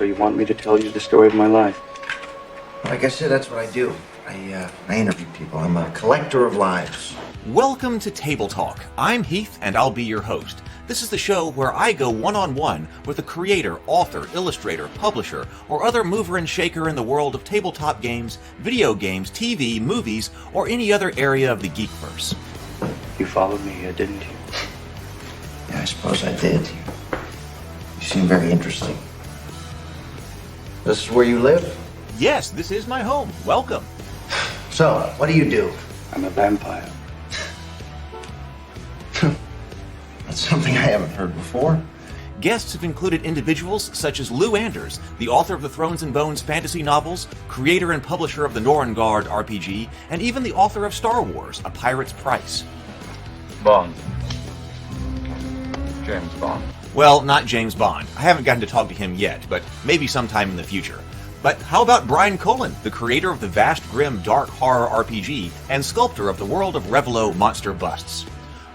So you want me to tell you the story of my life? Like I said, that's what I do. I interview people. I'm a collector of lives. Welcome to Table Talk. I'm Heath, and I'll be your host. This is the show where I go one-on-one with a creator, author, illustrator, publisher, or other mover and shaker in the world of tabletop games, video games, TV, movies, or any other area of the geekverse. You followed me here, didn't you? Yeah, I suppose I did. You seem very interesting. This is where you live? Yes, this is my home. Welcome. So, what do you do? I'm a vampire. That's something I haven't heard before. Guests have included individuals such as Lou Anders, the author of the Thrones and Bones fantasy novels, creator and publisher of the Norengard RPG, and even the author of Star Wars, A Pirate's Price. Bond. James Bond. Well, not James Bond. I haven't gotten to talk to him yet, but maybe sometime in the future. But how about Brian Colin, the creator of the vast, grim, dark horror RPG and sculptor of the world of Revelo monster busts?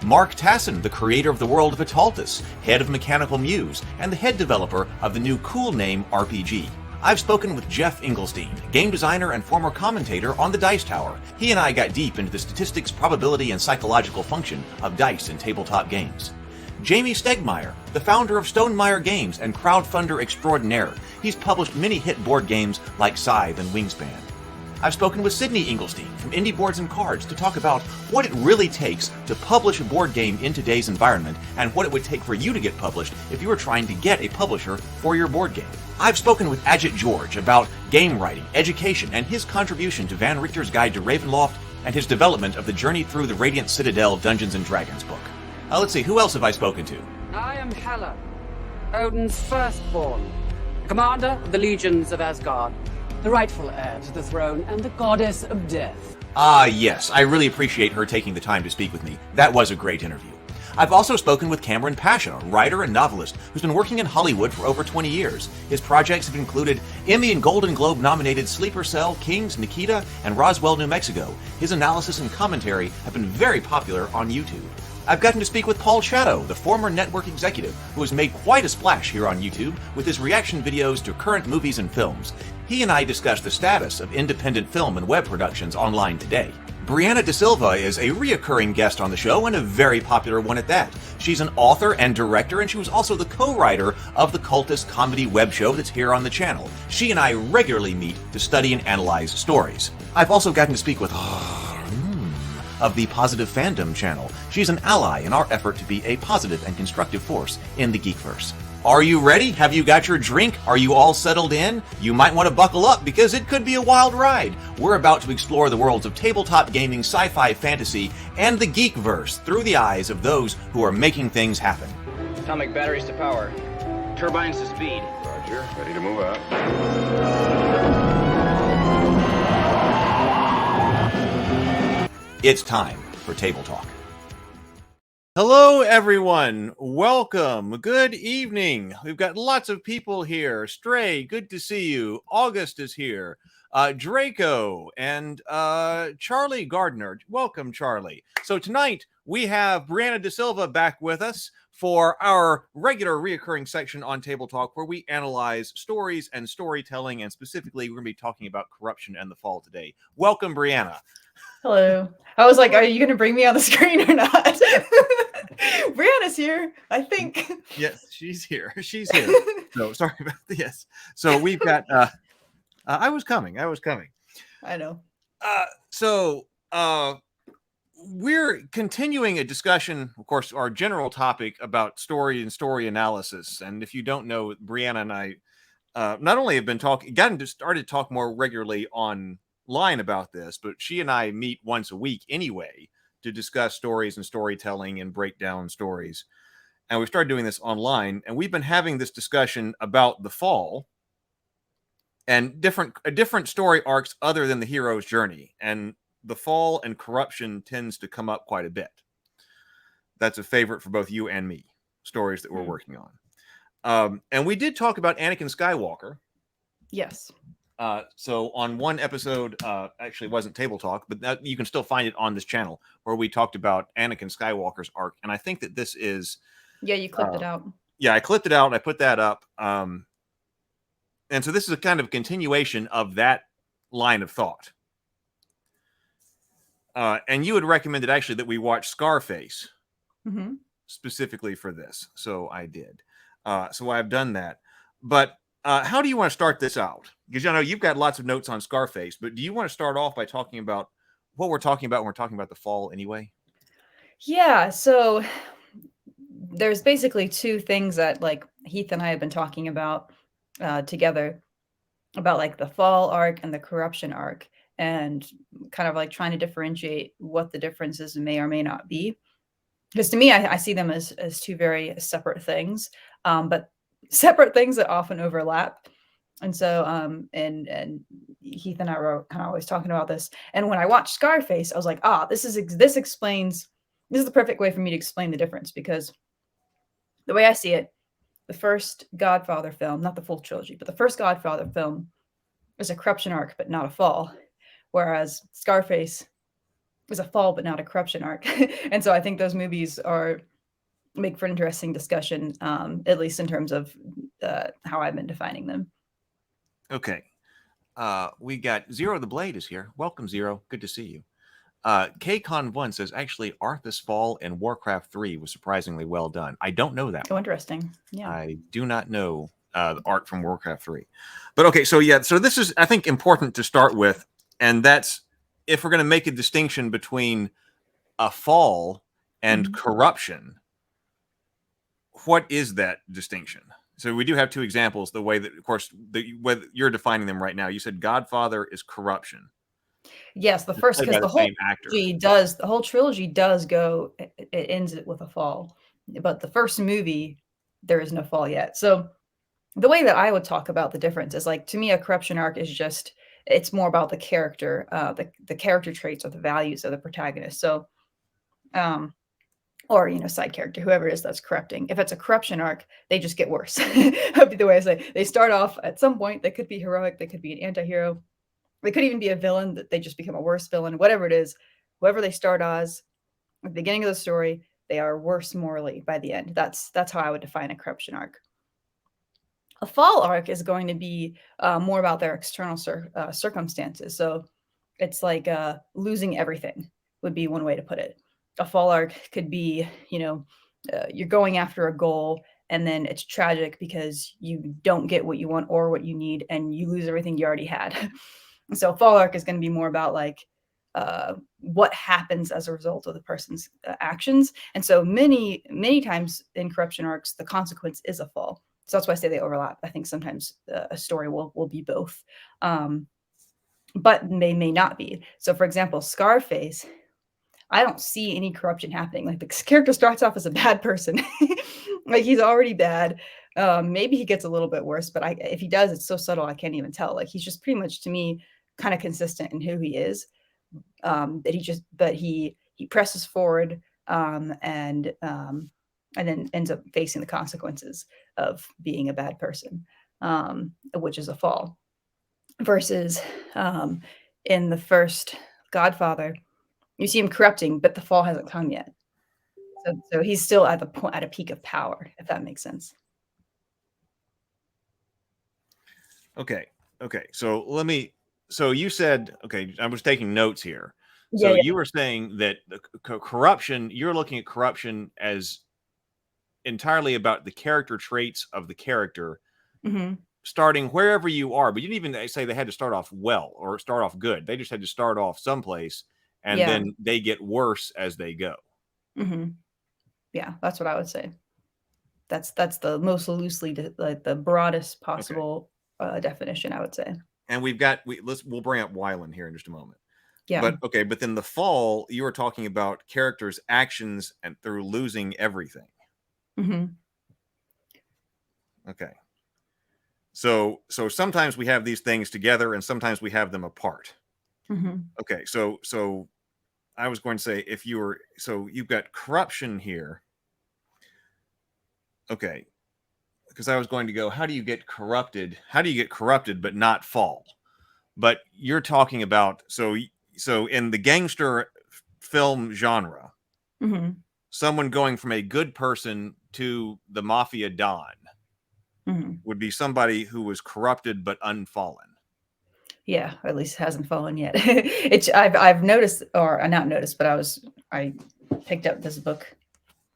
Mark Tassin, the creator of the world of Italtus, head of Mechanical Muse, and the head developer of the new Cool Name RPG. I've spoken with Jeff Engelstein, game designer and former commentator on the Dice Tower. He and I got deep into the statistics, probability, and psychological function of dice in tabletop games. Jamie Stegmaier, the founder of Stonemaier Games and crowdfunder extraordinaire. He's published many hit board games like Scythe and Wingspan. I've spoken with Sydney Engelstein from Indie Boards and Cards to talk about what it really takes to publish a board game in today's environment and what it would take for you to get published if you were trying to get a publisher for your board game. I've spoken with Ajit George about game writing, education, and his contribution to Van Richter's Guide to Ravenloft and his development of the Journey Through the Radiant Citadel Dungeons & Dragons book. Let's see, who else have I spoken to? I am Hela, Odin's firstborn, commander of the legions of Asgard, the rightful heir to the throne, and the goddess of death. Yes, I really appreciate her taking the time to speak with me. That was a great interview. I've also spoken with Cameron Pasha, a writer and novelist who's been working in Hollywood for over 20 years. His projects have included Emmy and Golden Globe nominated Sleeper Cell, Kings, Nikita, and Roswell, New Mexico. His analysis and commentary have been very popular on YouTube. I've gotten to speak with Paul Shadow, the former network executive, who has made quite a splash here on YouTube with his reaction videos to current movies and films. He and I discussed the status of independent film and web productions online today. Brianna da Silva is a reoccurring guest on the show, and a very popular one at that. She's an author and director, and she was also the co-writer of the cultist comedy web show that's here on the channel. She and I regularly meet to study and analyze stories. I've also gotten to speak with of the Positive Fandom channel. She's an ally in our effort to be a positive and constructive force in the geekverse. Are you ready? Have you got your drink? Are you all settled in? You might want to buckle up because it could be a wild ride. We're about to explore the worlds of tabletop gaming, sci-fi, fantasy, and the geekverse through the eyes of those who are making things happen. Atomic batteries to power. Turbines to speed. Roger. Ready to move out. It's time for Table Talk. Hello, everyone. Welcome. Good evening. We've got lots of people here. Stray, good to see you. August is here. Draco and Charlie Gardner. Welcome, Charlie. So tonight we have Brianna da Silva back with us for our regular reoccurring section on Table Talk, where we analyze stories and storytelling, and specifically we're going to be talking about corruption and the fall today. Welcome, Brianna. Hello. I was like, are you going to bring me on the screen or not? Brianna's here, I think. Yes, she's here. She's here. So sorry about this. So we've got, I was coming. I know. We're continuing a discussion, of course, our general topic about story and story analysis. And if you don't know, Brianna and I not only have been started to talk more regularly online about this, but she and I meet once a week anyway to discuss stories and storytelling and break down stories. And we started doing this online, and we've been having this discussion about the fall and different story arcs other than the hero's journey. And the fall and corruption tends to come up quite a bit. That's a favorite for both you and me, stories that we're working on. And we did talk about Anakin Skywalker. Yes. So on one episode, actually it wasn't Table Talk, but you can still find it on this channel, where we talked about Anakin Skywalker's arc. And I think that this is... Yeah, you clipped it out. Yeah, I clipped it out and I put that up. And so this is a kind of continuation of that line of thought. And you had recommended actually that we watch Scarface specifically for this. So I did. So I've done that. But how do you want to start this out? Because I know you've got lots of notes on Scarface, but do you want to start off by talking about what we're talking about when we're talking about the fall anyway? Yeah, so there's basically two things that like Heath and I have been talking about together about like the fall arc and the corruption arc, and kind of like trying to differentiate what the differences may or may not be. Because to me, I see them as two very separate things, but separate things that often overlap. And so, and Heath and I were kind of always talking about this. And when I watched Scarface, I was like, this explains. This is the perfect way for me to explain the difference, because the way I see it, the first Godfather film, not the full trilogy, but the first Godfather film is a corruption arc, but not a fall. Whereas Scarface is a fall, but not a corruption arc. And so I think those movies make for an interesting discussion, at least in terms of how I've been defining them. Okay. We got Zero the Blade is here. Welcome, Zero. Good to see you. KCon1 says, actually, Arthas Fall in Warcraft 3 was surprisingly well done. I don't know that. Oh, interesting. Yeah. I do not know the art from Warcraft 3. But okay, so yeah, so this is, I think, important to start with. And that's, if we're going to make a distinction between a fall and corruption, what is that distinction? So we do have two examples, the way that, of course, whether you're defining them right now. You said Godfather is corruption. Yes, the first, because the whole trilogy does go, it ends it with a fall. But the first movie, there is no fall yet. So the way that I would talk about the difference is, like, to me, a corruption arc is just, it's more about the character, the character traits or the values of the protagonist. So, or, side character, whoever it is that's corrupting. If it's a corruption arc, they just get worse. That'd be the way I say. They start off at some point, they could be heroic, they could be an anti-hero, they could even be a villain, that they just become a worse villain, whatever it is. Whoever they start as at the beginning of the story, they are worse morally by the end. That's how I would define a corruption arc. A fall arc is going to be more about their external circumstances. So it's like losing everything would be one way to put it. A fall arc could be, you're going after a goal, and then it's tragic because you don't get what you want or what you need, and you lose everything you already had. So fall arc is going to be more about like what happens as a result of the person's actions. And so many times in corruption arcs, the consequence is a fall. So that's why I say they overlap. I think sometimes a story will be both, but they may not be. So for example, Scarface, I don't see any corruption happening. Like, the character starts off as a bad person. Like, he's already bad. Maybe he gets a little bit worse, but if he does, it's so subtle, I can't even tell. Like, he's just pretty much, to me, kind of consistent in who he is. But he presses forward, and then ends up facing the consequences of being a bad person, which is a fall. Versus in the first Godfather, you see him corrupting, but the fall hasn't come yet. So he's still at a peak of power, if that makes sense. Okay. So you said, okay, I was taking notes here. So you were saying that the corruption, you're looking at corruption as entirely about the character traits of the character, starting wherever you are. But you didn't even say they had to start off well or start off good. They just had to start off someplace, and then they get worse as they go. Yeah, that's what I would say. That's the most loosely, like, the broadest possible definition, I would say. And we'll bring up Wyland here in just a moment. Yeah. But then the fall, you were talking about characters' actions and through losing everything. Okay. So sometimes we have these things together, and sometimes we have them apart. Okay. So I was going to say, you've got corruption here. Okay. Because I was going to go, how do you get corrupted? How do you get corrupted but not fall? But you're talking about, so in the gangster film genre, someone going from a good person to the mafia don. Mhm. would be somebody who was corrupted but unfallen. Yeah, or at least hasn't fallen yet. I've noticed, or not noticed, but I picked up this book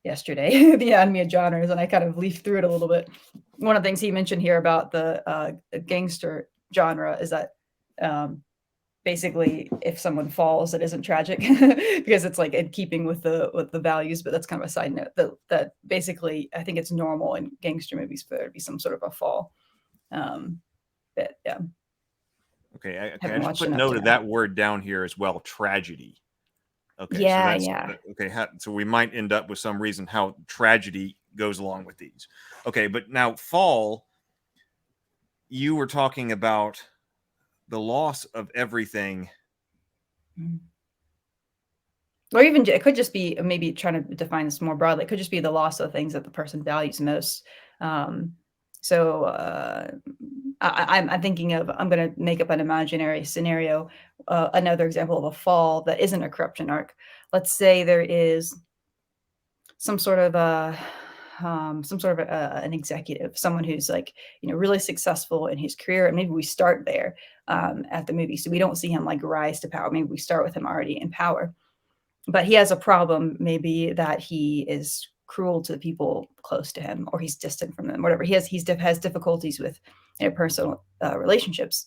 yesterday, The Anatomy of Genres, and I kind of leafed through it a little bit. One of the things he mentioned here about the gangster genre is that basically if someone falls, it isn't tragic because it's like in keeping with the values. But that's kind of a side note that basically I think it's normal in gangster movies for there to be some sort of a fall. But yeah, Okay, I haven't just watched put enough to note of know. that word down here as well, tragedy. Okay, so Yeah, that's yeah. okay. So we might end up with some reason how tragedy goes along with these. Okay, but now fall, you were talking about the loss of everything. Mhm. Or even it could just be maybe trying to define this more broadly. It could just be the loss of things that the person values most. Um, so I'm thinking of I'm going to make up an imaginary scenario. Another example of a fall that isn't a corruption arc. Let's say there is some sort of an executive, someone who's like really successful in his career, and maybe we start there at the movie, so we don't see him like rise to power. Maybe we start with him already in power, but he has a problem, maybe that he is cruel to the people close to him, or he's distant from them, whatever. Has difficulties with personal relationships.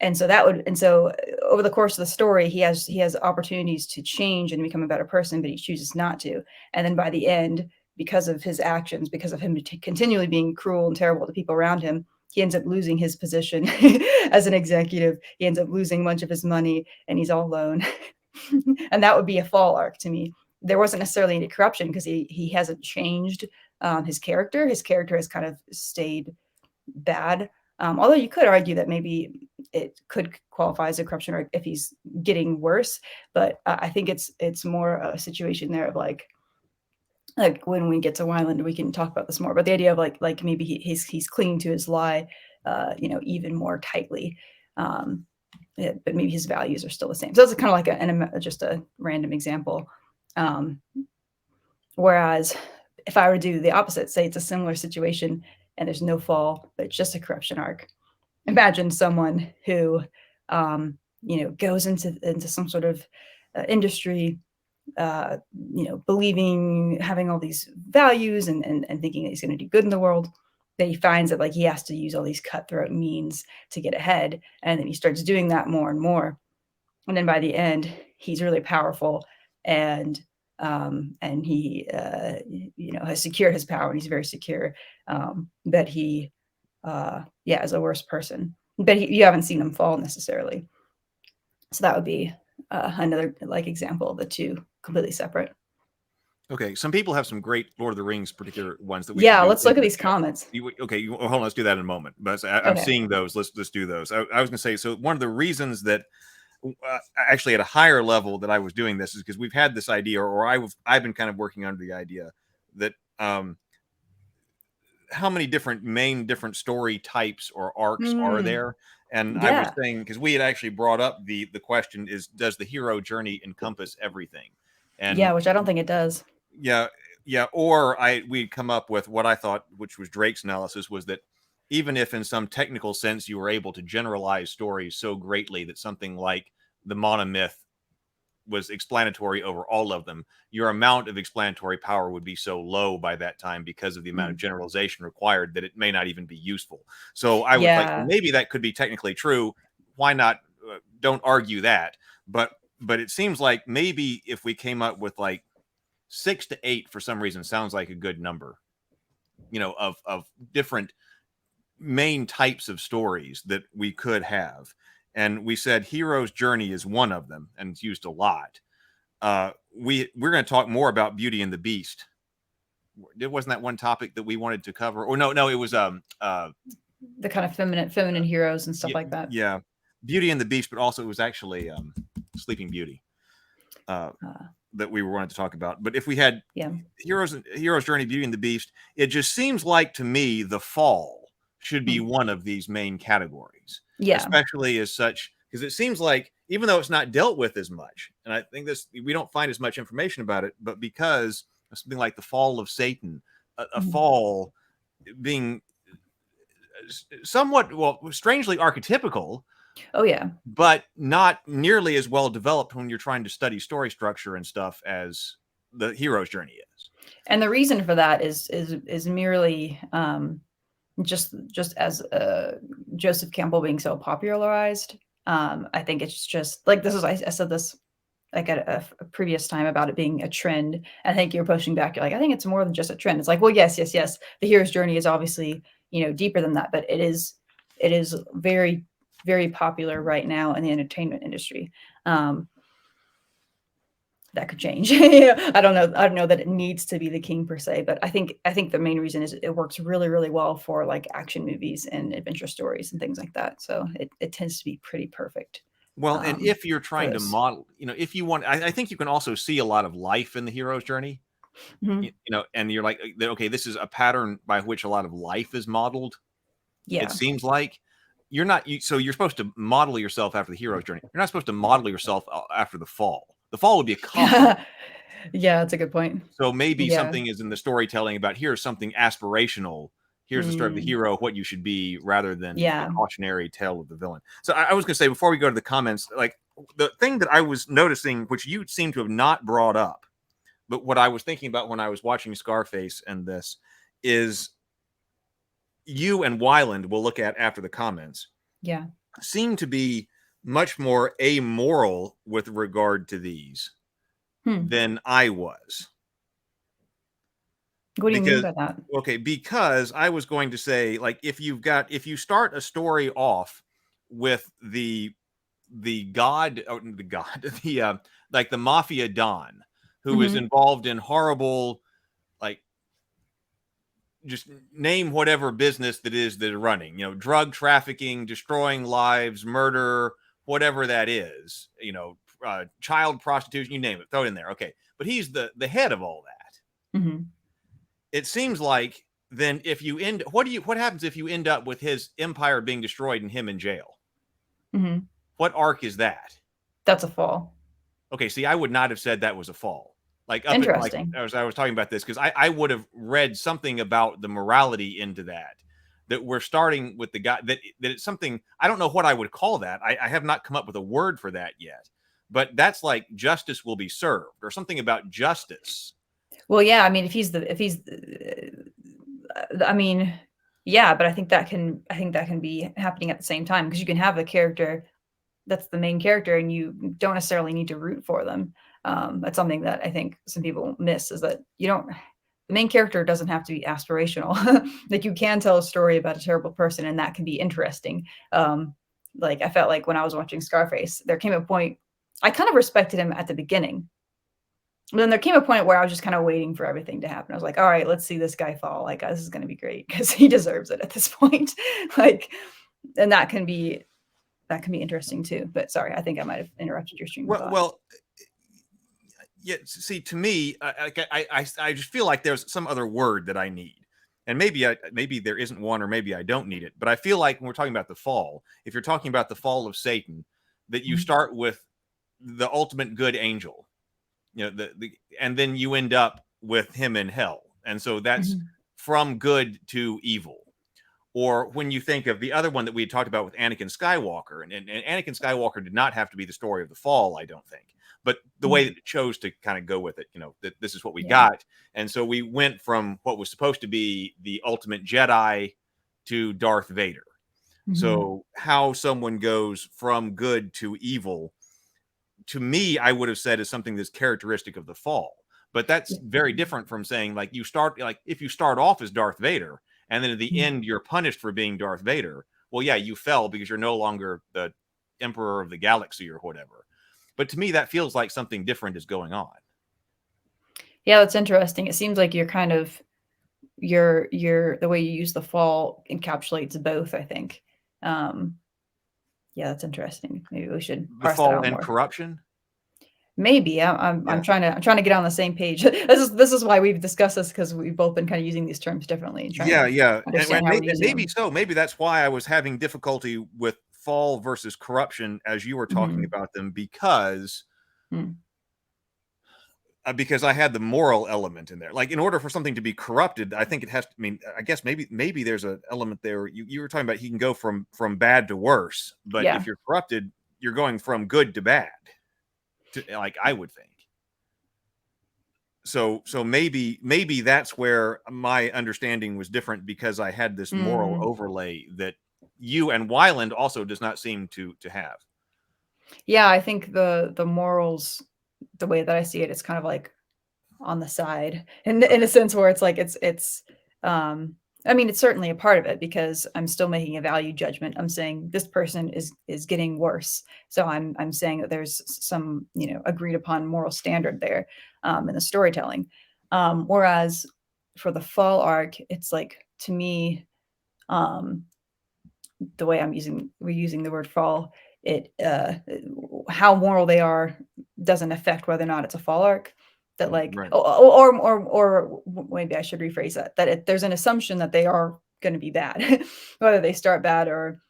And so over the course of the story, he has opportunities to change and become a better person, but he chooses not to. And then by the end, because of his actions, because of him continually being cruel and terrible to people around him, he ends up losing his position as an executive. He ends up losing a bunch of his money, and he's all alone. And that would be a fall arc to me. There wasn't necessarily any corruption because he hasn't changed his character. His character has kind of stayed bad. Although you could argue that maybe it could qualify as a corruption arc if he's getting worse. But I think it's more a situation there of like when we get to Wyland, we can talk about this more. But the idea of like maybe he's clinging to his lie, even more tightly. But maybe his values are still the same. So that's kind of like just a random example. Um, Whereas if I were to do the opposite, say it's a similar situation and there's no fall, but it's just a corruption arc. Imagine someone who, goes into some sort of industry, believing, having all these values and thinking that he's going to do good in the world. That he finds that like he has to use all these cutthroat means to get ahead, and then he starts doing that more and more. And then by the end, he's really powerful, and he has secured his power, and he's very secure. But he is a worse person. But you haven't seen him fall necessarily. So that would be another like example of the two completely separate. Okay, some people have some great Lord of the Rings particular ones that we Yeah, should do let's in look at the these chat. comments. Hold on, let's do that in a moment. But I'm Okay. seeing those. Let's do those. I was going to say, so one of the reasons that actually at a higher level that I was doing this is because we've had this idea, or I've been kind of working under the idea that how many different story types or arcs are there? And I was Yeah. saying, because we had actually brought up the question is, does the hero journey encompass everything? And Yeah, which I don't think it does. yeah, or we'd come up with what I thought, which was Drake's analysis, was that even if in some technical sense you were able to generalize stories so greatly that something like the monomyth was explanatory over all of them, your amount of explanatory power would be so low by that time because of the amount of generalization required that it may not even be useful. So I was like, well, maybe that could be technically true. Why not? Don't argue that. But it seems like maybe if we came up with like 6 to 8 for some reason sounds like a good number, of different main types of stories that we could have. And we said hero's journey is one of them, and it's used a lot. We're going to talk more about Beauty and the Beast. Wasn't that one topic that we wanted to cover? Or no, it was the kind of feminine heroes and stuff like that. Yeah, Beauty and the Beast, but also it was actually Sleeping Beauty that we wanted to talk about. But if we had hero's journey, Beauty and the Beast, it just seems like to me the fall should be one of these main categories. Yeah. Especially as such, because it seems like even though it's not dealt with as much, and I think we don't find as much information about it, but because of something like the fall of Satan, a fall being somewhat, well, strangely archetypical, Oh yeah. but not nearly as well developed when you're trying to study story structure and stuff as the hero's journey is. And the reason for that is merely just as Joseph Campbell being so popularized. I think it's just like this is I said this like at a previous time about it being a trend. I think you're pushing back. You're like, I think it's more than just a trend. It's like, well, yes. The hero's journey is obviously, deeper than that, but it is very, very popular right now in the entertainment industry. That could change. I don't know. I don't know that it needs to be the king per se, but I think the main reason is it works really, really well for like action movies and adventure stories and things like that. So it tends to be pretty perfect. Well, and if you're trying to this. model, if you want, I think you can also see a lot of life in the hero's journey, Mhm. and you're like, okay, this is a pattern by which a lot of life is modeled. Yeah. It seems like you're not, so you're supposed to model yourself after the hero's journey. You're not supposed to model yourself after the fall. The fall would be a compliment. Yeah, that's a good point. So maybe Yeah. something is in the storytelling about here's something aspirational. Here's the story of the hero, what you should be, rather than Yeah. a cautionary tale of the villain. So I was going to say, before we go to the comments, like the thing that I was noticing, which you seem to have not brought up, but what I was thinking about when I was watching Scarface and this is you and Wyland, we'll look at after the comments, Yeah. seem to be much more amoral with regard to these than I was. What do you mean by that? Okay, because I was going to say, like, if you start a story off with the like the mafia don who is involved in horrible, like, just name whatever business that is that are running, drug trafficking, destroying lives, murder, whatever that is, child prostitution, you name it, throw it in there. Okay, but he's the head of all that. It seems like then if you what happens if you end up with his empire being destroyed and him in jail? What arc is that? That's a fall. Okay, see, I would not have said that was a fall. Like up Interesting. I was talking about this because I would have read something about the morality into that we're starting with the guy that it's something, I don't know what I would call that. I have not come up with a word for that yet, but that's like justice will be served or something about justice. Well, yeah, I mean, I mean, yeah, but I think that can be happening at the same time because you can have a character that's the main character and you don't necessarily need to root for them. That's something that I think some people miss is that the main character doesn't have to be aspirational. Like you can tell a story about a terrible person and that can be interesting. Like I felt like when I was watching Scarface, there came a point I kind of respected him at the beginning. But then there came a point where I was just kind of waiting for everything to happen. I was like, all right, let's see this guy fall. Like, this is going to be great because he deserves it at this point. Like, and that can be interesting too. But sorry, I think I might have interrupted your stream of thought. Well, yeah. See, to me, I just feel like there's some other word that I need, and maybe there isn't one, or maybe I don't need it. But I feel like when we're talking about the fall, if you're talking about the fall of Satan, that you start with the ultimate good angel. And then you end up with him in hell. And so that's from good to evil. Or when you think of the other one that we had talked about with Anakin Skywalker, and Anakin Skywalker did not have to be the story of the fall, I don't think. But the way that it chose to kind of go with it, that this is what we got. And so we went from what was supposed to be the ultimate Jedi to Darth Vader. So how someone goes from good to evil, to me, I would have said is something that's characteristic of the fall. But that's very different from saying, like, if you start off as Darth Vader and then at the end you're punished for being Darth Vader, well, yeah, you fell because you're no longer the emperor of the galaxy or whatever. But to me, that feels like something different is going on. Yeah, that's interesting. It seems like you're kind of the way you use the fall encapsulates both, I think. Yeah, that's interesting. Maybe we should The parse that fall out and more. corruption. Maybe I'm trying to get on the same page. This is why we've discussed this because we've both been kind of using these terms differently. And trying to understand how we're using Maybe them. so. Maybe that's why I was having difficulty with fall versus corruption as you were talking about them, because because I had the moral element in there. Like, in order for something to be corrupted, I think it has to. I mean, I guess maybe there's an element there. You were talking about he can go from bad to worse, but Yeah. if you're corrupted, you're going from good to bad. Like, I would think. So maybe that's where my understanding was different, because I had this moral overlay that you and Weiland also does not seem to have. Yeah, I think the morals, the way that I see it, is kind of like on the side, in a sense where it's like I mean, it's certainly a part of it, because I'm still making a value judgment. I'm saying this person is getting worse, so I'm saying that there's some, you know, agreed upon moral standard there in the storytelling. Whereas for the fall arc, it's like, to me, the way we're using the word fall, it how moral they are doesn't affect whether or not it's a fall arc. That, like, Right. or maybe I should rephrase that there's an assumption that they are going to be bad, whether they start bad or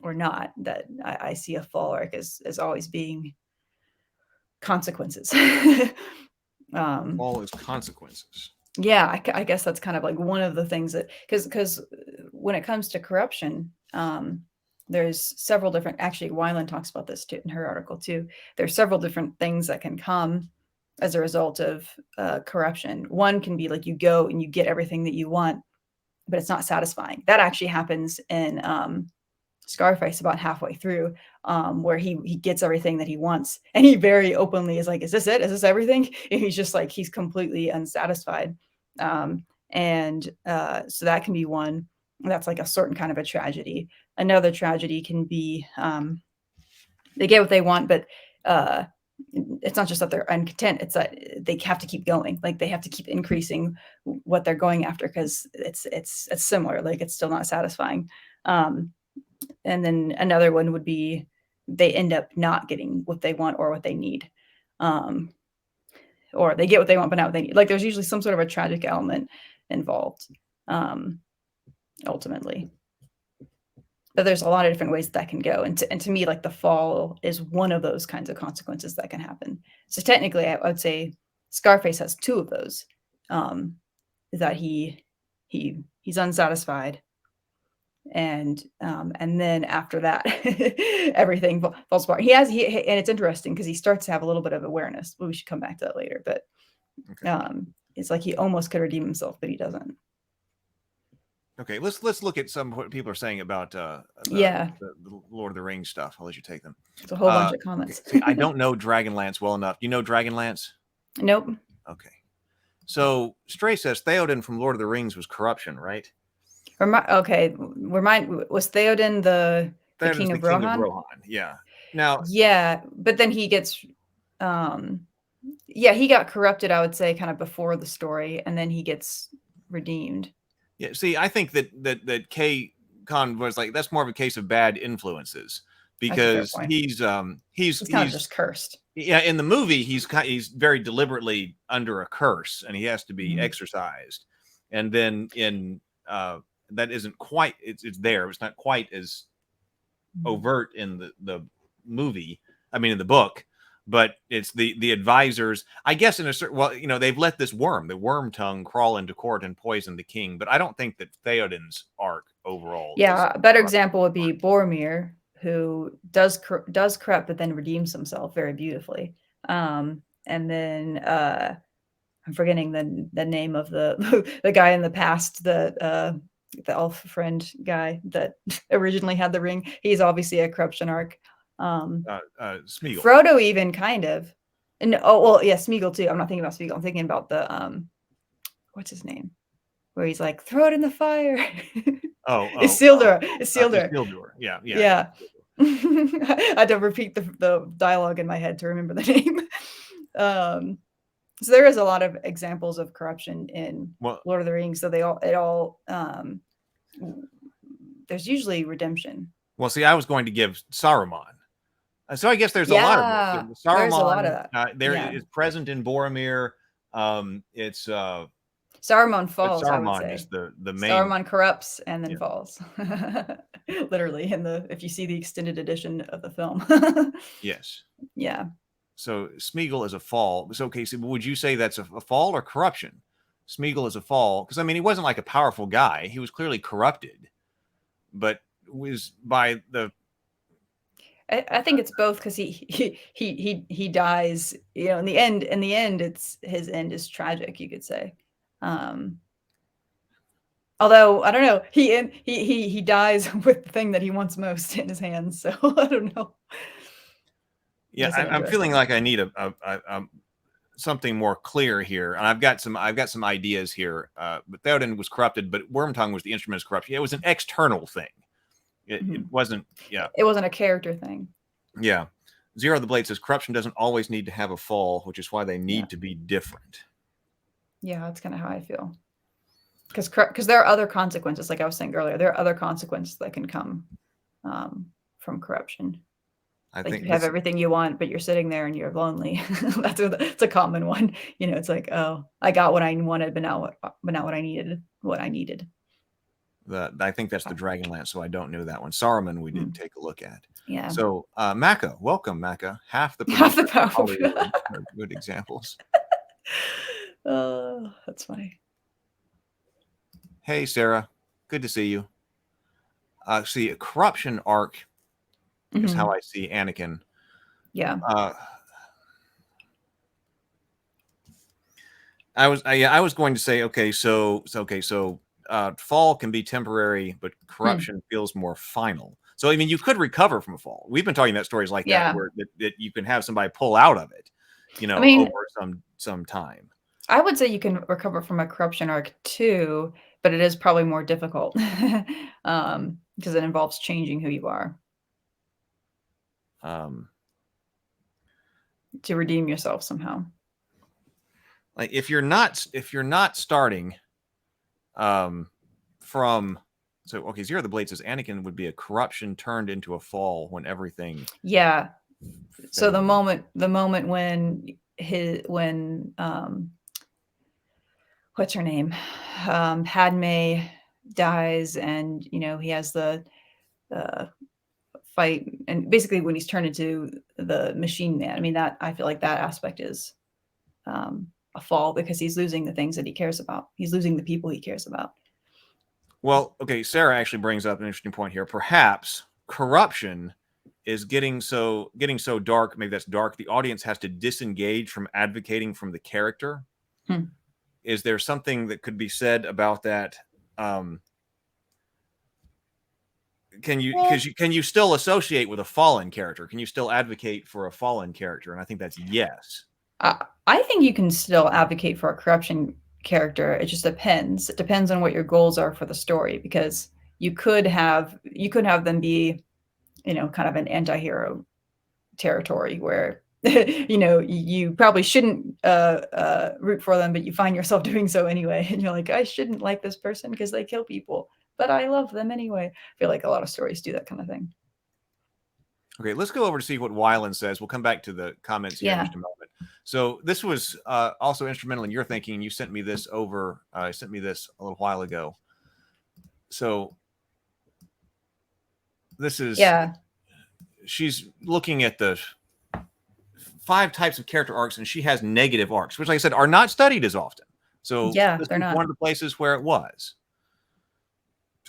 not. That I see a fall arc as always being consequences. All is consequences. Yeah, I guess that's kind of like one of the things that, because when it comes to corruption, there's several different. Actually, Weiland talks about this too in her article too. There's several different things that can come as a result of corruption. One can be like, you go and you get everything that you want, but it's not satisfying. That actually happens in Scarface about halfway through, where he gets everything that he wants, and he very openly is like, "Is this it? Is this everything?" And he's just like, he's completely unsatisfied, and so that can be one. That's like a certain kind of a tragedy. Another tragedy can be they get what they want, but it's not just that they're uncontent, it's that they have to keep going. Like, they have to keep increasing what they're going after, because it's similar. Like, it's still not satisfying. And then another one would be they end up not getting what they want or what they need. Or they get what they want, but not what they need. Like, there's usually some sort of a tragic element involved, ultimately. But there's a lot of different ways that can go. And to me, like, the fall is one of those kinds of consequences that can happen. So technically, I would say Scarface has two of those. That he's unsatisfied, and then after that, everything falls apart. And it's interesting because he starts to have a little bit of awareness. Well, we should come back to that later. But it's like he almost could redeem himself, but he doesn't. Okay, let's look at some of what people are saying about the Lord of the Rings stuff. I'll let you take them. It's a whole bunch of comments. Okay. See, I don't know Dragonlance well enough. You know Dragonlance? Nope. Okay. So Stray says Theoden from Lord of the Rings was corruption, right? Was Theoden the king of Rohan? Yeah. Now. Yeah, but then he gets, he got corrupted, I would say, kind of before the story, and then he gets redeemed. Yeah. See, I think that K Khan was like, that's more of a case of bad influences, because he's kind of just cursed. Yeah, in the movie, he's very deliberately under a curse, and he has to be exorcised. And then in that isn't quite, it's there. It's not quite as overt in the movie. I mean, in the book, but it's the advisors. I guess in a certain, well, you know, they've let the worm tongue crawl into court and poison the king. But I don't think that Theoden's arc overall. Yeah, a better example would be Boromir, who does corrupt, but then redeems himself very beautifully. And then I'm forgetting the name of the guy in the past, the elf friend guy that originally had the ring. He's obviously a corruption arc. Smeagol. Frodo, even kind of. And Smeagol too. I'm not thinking about Smeagol. I'm thinking about the what's his name? Where he's like, throw it in the fire. It's Isildur. Isildur. Yeah. I had to repeat the dialogue in my head to remember the name. So there is a lot of examples of corruption in Lord of the Rings. So there's usually redemption. Well, see, I was going to give Saruman. So I guess there's a lot of it. Saruman, there's a lot of that. Is present in Boromir. It's Saruman falls. Saruman I would say. is the main. Saruman corrupts and then falls. Literally, if you see the extended edition of the film. Yes. Yeah. So Smeagol is a fall. So, okay, so would you say that's a fall or corruption? Smeagol is a fall because I mean he wasn't like a powerful guy. He was clearly corrupted, but was by the I think it's both because he dies. You know, in the end, it's his end is tragic. You could say. Although I don't know, he dies with the thing that he wants most in his hands. So I don't know. yeah. Just an I'm feeling interesting. like I need a something more clear here, and I've got some ideas here. But Theoden was corrupted, but Wormtongue was the instrument of corruption. It was an external thing. It wasn't. Yeah. It wasn't a character thing. Yeah. Zero the Blade says corruption doesn't always need to have a fall, which is why they need to be different. Yeah, that's kind of how I feel. Because there are other consequences, like I was saying earlier, there are other consequences that can come from corruption. I Like think you have everything you want, but you're sitting there and you're lonely. It's a common one. You know, it's like, oh, I got what I wanted, but not what I needed. What I needed. I think that's the Dragonlance, so I don't know that one. Saruman, we did take a look at. Yeah. So, Maka, welcome, Maka. Half the power. Hollywood are good examples. Oh, that's funny. Hey, Sarah. Good to see you. See, a corruption arc is how I see Anakin. Yeah. I was going to say, so fall can be temporary, but corruption feels more final. So I mean, you could recover from a fall. We've been talking about stories like that where that you can have somebody pull out of it, you know, over some time. I would say you can recover from a corruption arc too, but it is probably more difficult because it involves changing who you are to redeem yourself somehow. Like if you're not starting from Zero the Blade says Anakin would be a corruption turned into a fall when everything so the moment when what's her name, Padme dies, and you know he has the fight, and basically when he's turned into the machine man, I mean, that I feel like that aspect is a fall because he's losing the things that he cares about. He's losing the people he cares about. Well, okay, Sarah actually brings up an interesting point here. Perhaps corruption is getting so dark, maybe that's dark, the audience has to disengage from advocating from the character. Is there something that could be said about that? Can you still associate with a fallen character? Can you still advocate for a fallen character? And I think that's yes. I think you can still advocate for a corruption character. It just depends. It depends on what your goals are for the story, because you could have them be, you know, kind of an anti-hero territory where you know you probably shouldn't root for them, but you find yourself doing so anyway, and you're like, I shouldn't like this person because they kill people, but I love them anyway. I feel like a lot of stories do that kind of thing. Okay, let's go over to see what Wyland says. We'll come back to the comments here in just a moment. So this was also instrumental in your thinking. You sent me this over. Sent me this a little while ago. So this is she's looking at the 5 types of character arcs, and she has negative arcs, which, like I said, are not studied as often. So this they're not one of the places where it was.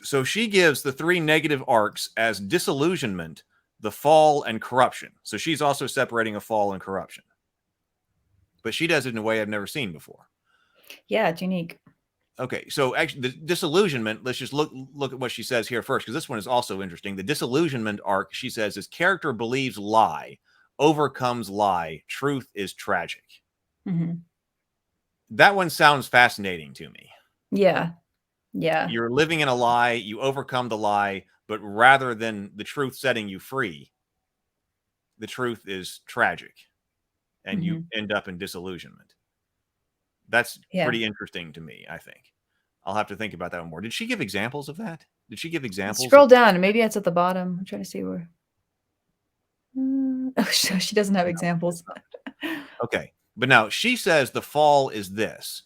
So she gives the 3 negative arcs as disillusionment, the fall, and corruption. So she's also separating a fall and corruption. But she does it in a way I've never seen before. Yeah, it's unique. Okay, so actually the disillusionment, let's just look at what she says here first, because this one is also interesting. The disillusionment arc, she says, is character believes lie, overcomes lie, truth is tragic. That one sounds fascinating to me. Yeah. You're living in a lie, you overcome the lie, but rather than the truth setting you free, the truth is tragic, and you end up in disillusionment. That's pretty interesting to me, I think. I'll have to think about that one more. Did she give examples of that? Did she give examples? Scroll down. Maybe it's at the bottom. I'm trying to see where. Oh, she doesn't have examples. Okay. But now she says the fall is this.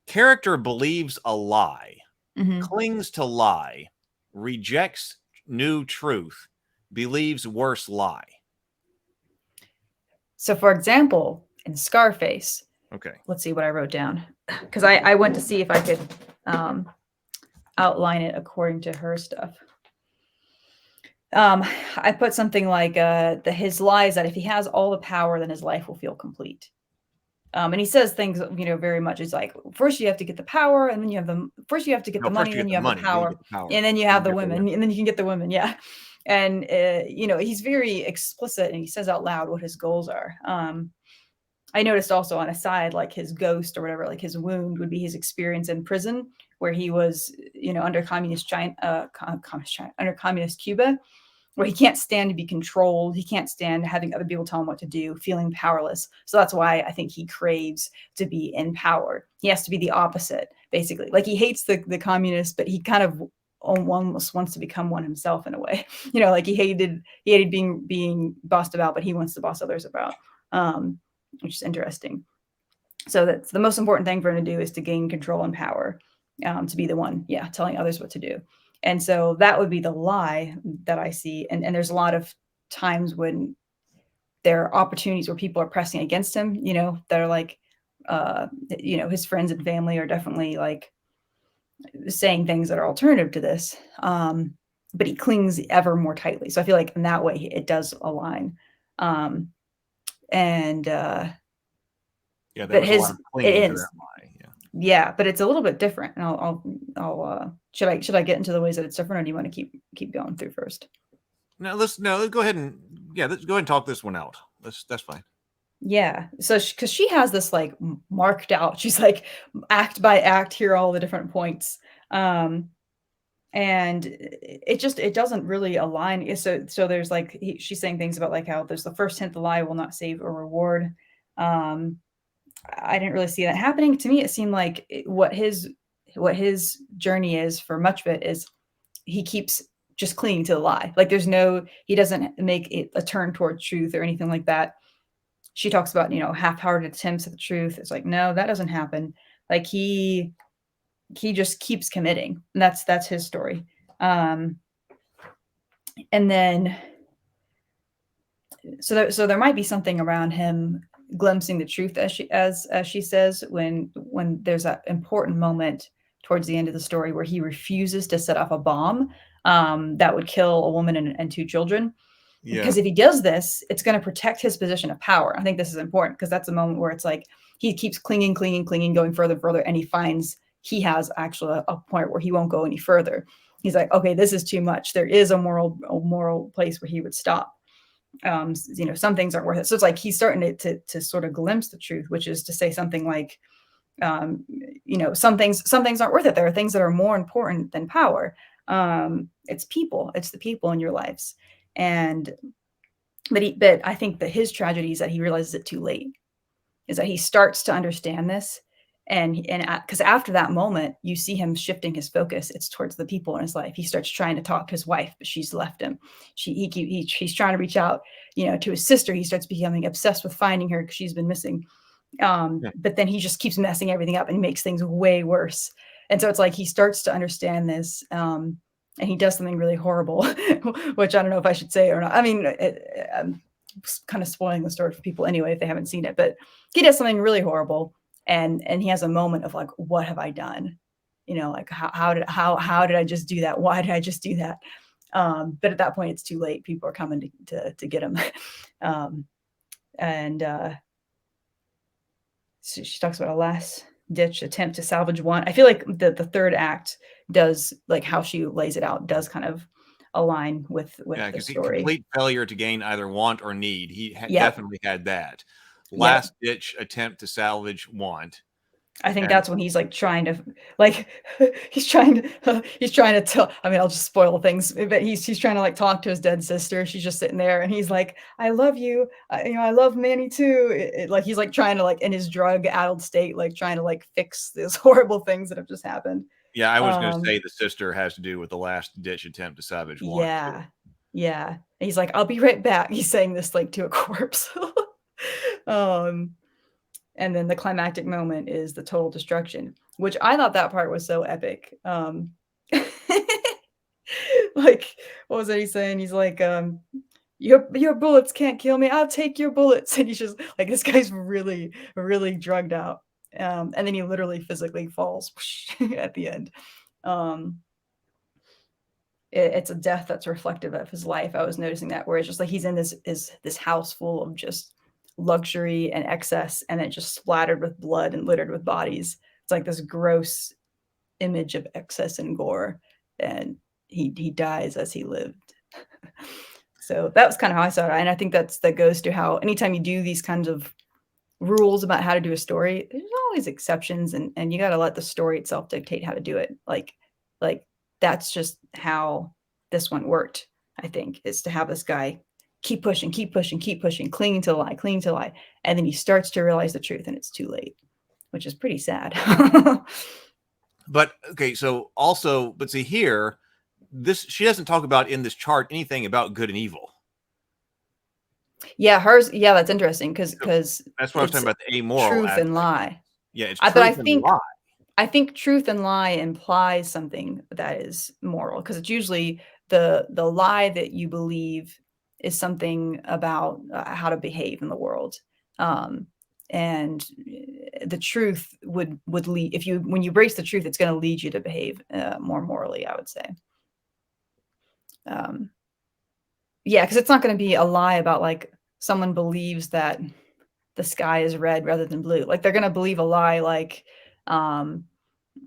Character believes a lie, clings to lie, rejects new truth, believes worse lie. So, for example, in Scarface, Okay. let's see what I wrote down, because I went to see if I could outline it according to her stuff. I put something like his lie is that if he has all the power, then his life will feel complete. And he says things, very much. It's like, first you have to get the power, and then you have first you have to get No, the first money, you then get you the have the money, then you power, get the power, and then you then have you the get the women, women. and then you can get the women. Yeah. And, he's very explicit, and he says out loud what his goals are. I noticed also on a side, like his ghost or whatever, like his wound would be his experience in prison, where he was, under communist China, under communist Cuba, where he can't stand to be controlled. He can't stand having other people tell him what to do, feeling powerless. So that's why I think he craves to be in power. He has to be the opposite, basically. Like he hates the communists, but he kind of almost wants to become one himself in a way. Like he hated being bossed about, but he wants to boss others about, which is interesting. So that's the most important thing for him to do, is to gain control and power, to be the one, telling others what to do. And so that would be the lie that I see. And there's a lot of times when there are opportunities where people are pressing against him, that are like, his friends and family are definitely like saying things that are alternative to this. But he clings ever more tightly. So I feel like in that way, it does align. And Yeah, but there was a lot of it clinging to is. that lie. Yeah. Yeah, but it's a little bit different. And I'll should I get into the ways that it's different, or do you want to keep going through first? Let's go ahead and let's go ahead and talk this one out. That's fine. Yeah. So because she has this like marked out, she's like act by act, here are all the different points. And it doesn't really align. So there's like she's saying things about like how there's the first hint the lie will not save or reward. I didn't really see that happening. To me, it seemed like what his journey is for much of it is he keeps just clinging to the lie. Like he doesn't make it a turn towards truth or anything like that. She talks about, half-hearted attempts at the truth. It's like, no, that doesn't happen. Like he just keeps committing. And that's his story. And then, so there might be something around him glimpsing the truth, as she says, when there's that important moment towards the end of the story where he refuses to set off a bomb that would kill a woman and 2 children. Yeah. Because if he does this, it's going to protect his position of power. I think this is important because that's a moment where it's like he keeps clinging, going further and further, and he finds he has actually a point where he won't go any further. He's like, okay, this is too much. There is a moral place where he would stop. Some things aren't worth it. So it's like he's starting to sort of glimpse the truth, which is to say something like, some things aren't worth it. There are things that are more important than power. It's the people in your lives. But I think that his tragedy is that he realizes it too late, is that he starts to understand this. And because after that moment, you see him shifting his focus. It's towards the people in his life. He starts trying to talk to his wife, but she's left him. He's trying to reach out, to his sister. He starts becoming obsessed with finding her because she's been missing. But then he just keeps messing everything up and makes things way worse. And so it's like he starts to understand this, and he does something really horrible, which I don't know if I should say or not. I mean, I'm kind of spoiling the story for people anyway if they haven't seen it. But he does something really horrible. And he has a moment of like, what have I done? Like how did I just do that? Why did I just do that? But at that point, it's too late. People are coming to get him. So she talks about a last ditch attempt to salvage one. I feel like the third act does, like how she lays it out, does kind of align with the story. Complete failure to gain either want or need. He definitely had that. Yep. Ditch attempt to salvage want. I think that's when he's like trying to, like, he's trying to tell, I mean, I'll just spoil things, but he's trying to like talk to his dead sister. She's just sitting there and he's like, I love you. I love Manny too. Like, he's like trying to, like, in his drug addled state, like trying to like fix these horrible things that have just happened. Yeah. I was going to say the sister has to do with the last ditch attempt to salvage want. Yeah. Too. Yeah. And he's like, I'll be right back. He's saying this like to a corpse. And then the climactic moment is the total destruction, which I thought that part was so epic. Like, what was it he's saying? He's like, your bullets can't kill me. I'll take your bullets. And he's just like, this guy's really, really drugged out. And then he literally physically falls at the end. Um, it's a death that's reflective of his life. I was noticing that, where it's just like he's in this house full of just luxury and excess, and it just splattered with blood and littered with bodies. It's like this gross image of excess and gore, and he dies as he lived. So that was kind of how I saw it, and I think that goes to how anytime you do these kinds of rules about how to do a story, there's always exceptions, and you got to let the story itself dictate how to do it. Like that's just how this one worked, I think, is to have this guy keep pushing, clinging to the lie, and then he starts to realize the truth, and it's too late, which is pretty sad. But okay, so also, but see here, she doesn't talk about in this chart anything about good and evil. Yeah, hers. Yeah, that's interesting because that's what I was talking about, the amoral truth aspect. and lie. Yeah, it's but truth and lie. I think truth and lie implies something that is moral, because it's usually the lie that you believe is something about how to behave in the world, and the truth would lead, when you embrace the truth, it's going to lead you to behave more morally, I would say. Yeah, because it's not going to be a lie about like someone believes that the sky is red rather than blue. Like they're going to believe a lie like,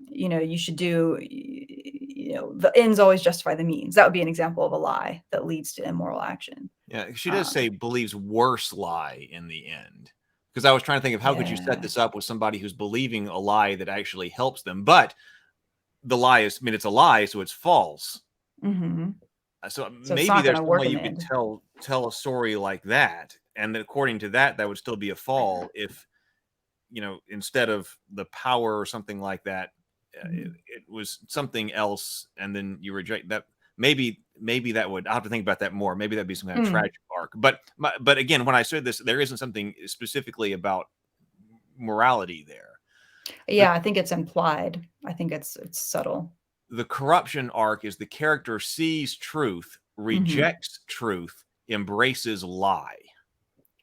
you should do, the ends always justify the means. That would be an example of a lie that leads to immoral action. Yeah, she does say believes worse lie in the end. Because I was trying to think of how could you set this up with somebody who's believing a lie that actually helps them. But the lie is, it's a lie, so it's false. Mm-hmm. So maybe there's some way you could end. tell a story like that. And according to that, that would still be a fall if, instead of the power or something like that, it was something else. And then you reject that. Maybe that would, I'll have to think about that more. Maybe that'd be some kind of tragic arc. But again, when I said this, there isn't something specifically about morality there. Yeah, I think it's implied. I think it's subtle. The corruption arc is the character sees truth, rejects truth, embraces lie.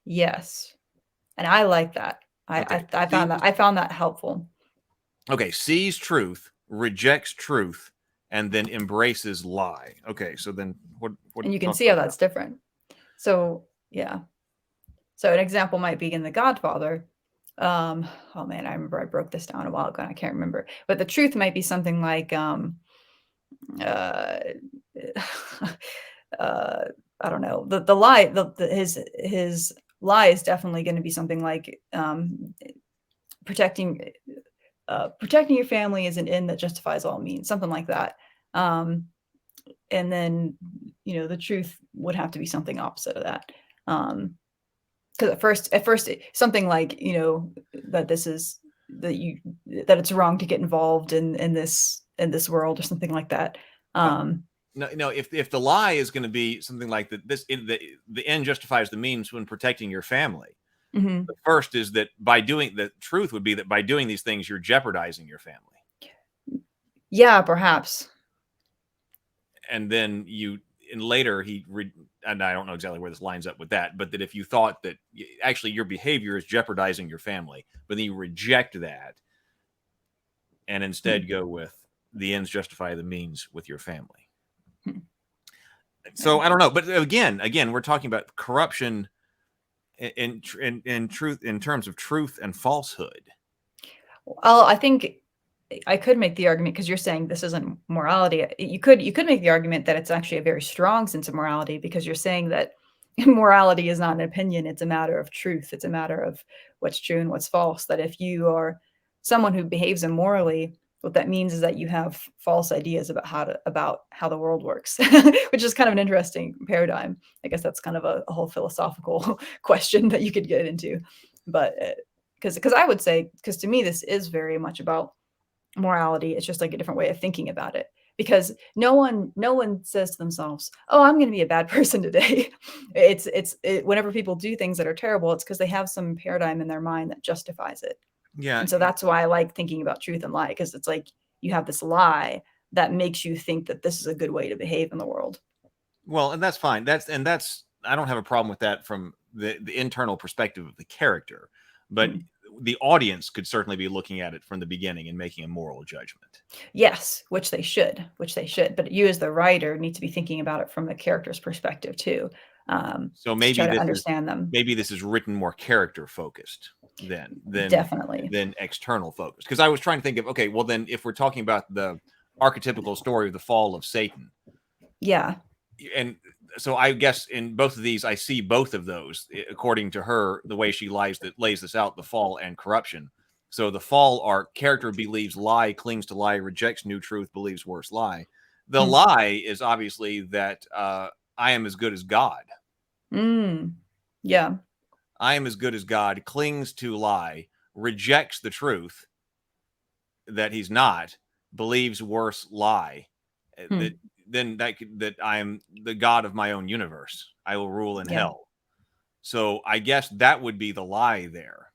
Yes. And I like that. I found that helpful. Okay, sees truth, rejects truth, and then embraces lie. Okay, so then what and you can see how that's different. So yeah. So an example might be in The Godfather. Oh man, I remember I broke this down a while ago and I can't remember. But the truth might be something like I don't know. The lie, his lie is definitely going to be something like protecting your family is an end that justifies all means, something like that. And then the truth would have to be something opposite of that. Because at first something like that it's wrong to get involved in this world or something like that. No, if the lie is going to be something like that, the end justifies the means when protecting your family. Mm-hmm. The first is that the truth would be that by doing these things, you're jeopardizing your family. Yeah, perhaps. And then later and I don't know exactly where this lines up with that, but that if you thought that actually your behavior is jeopardizing your family, but then you reject that and instead go with the ends justify the means with your family. So I don't know, but again, we're talking about corruption in truth, in terms of truth and falsehood. Well, I think I could make the argument, because you're saying this isn't morality. You could make the argument that it's actually a very strong sense of morality, because you're saying that morality is not an opinion; it's a matter of truth. It's a matter of what's true and what's false. That if you are someone who behaves immorally, what that means is that you have false ideas about how the world works, which is kind of an interesting paradigm. I guess that's kind of a whole philosophical question that you could get into. But because I would say, because to me this is very much about morality. It's just like a different way of thinking about it, because no one says to themselves, oh, I'm going to be a bad person today. Whenever people do things that are terrible, it's because they have some paradigm in their mind that justifies it. Yeah. And so that's why I like thinking about truth and lie, because it's like you have this lie that makes you think that this is a good way to behave in the world. Well, and that's fine. That's I don't have a problem with that from the internal perspective of the character, but the audience could certainly be looking at it from the beginning and making a moral judgment. Yes, which they should, but you as the writer need to be thinking about it from the character's perspective too. So To maybe try to understand them. maybe this is written more character focused Definitely. than external focused. Because I was trying to think of, okay, well then if we're talking about the archetypical story of the fall of Satan, Yeah. and so I guess in both of these, I see both of those according to her, the way she lays this out, the fall and corruption. So the fall arc, character believes lie, clings to lie, rejects new truth, believes worse lie. The lie is obviously that I am as good as God. Yeah. I am as good as God, clings to lie, rejects the truth that he's not, believes worse lie. That I am the God of my own universe. I will rule in hell. So I guess that would be the lie there.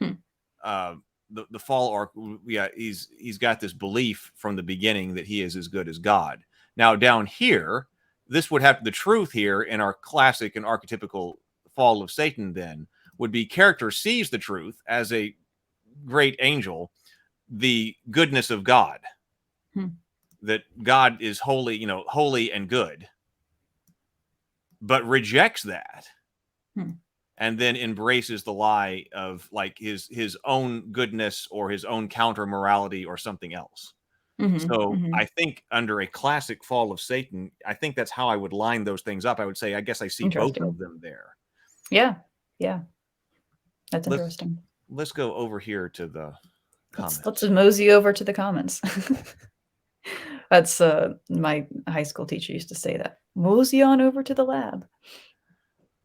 The fall arc, yeah, he's got this belief from the beginning that he is as good as God. Now down here, this would have the truth here in our classic and archetypical fall of Satan then would be character sees the truth as a great angel, the goodness of God. That God is holy, holy and good, but rejects that and then embraces the lie of like his own goodness or his own counter morality or something else. So I think under a classic fall of Satan, I think that's how I would line those things up. I would say, I guess I see both of them there. Yeah. Yeah. That's interesting. Let's go over here to the comments. Let's mosey over to the comments. That's my high school teacher used to say that. Mosey on over to the lab.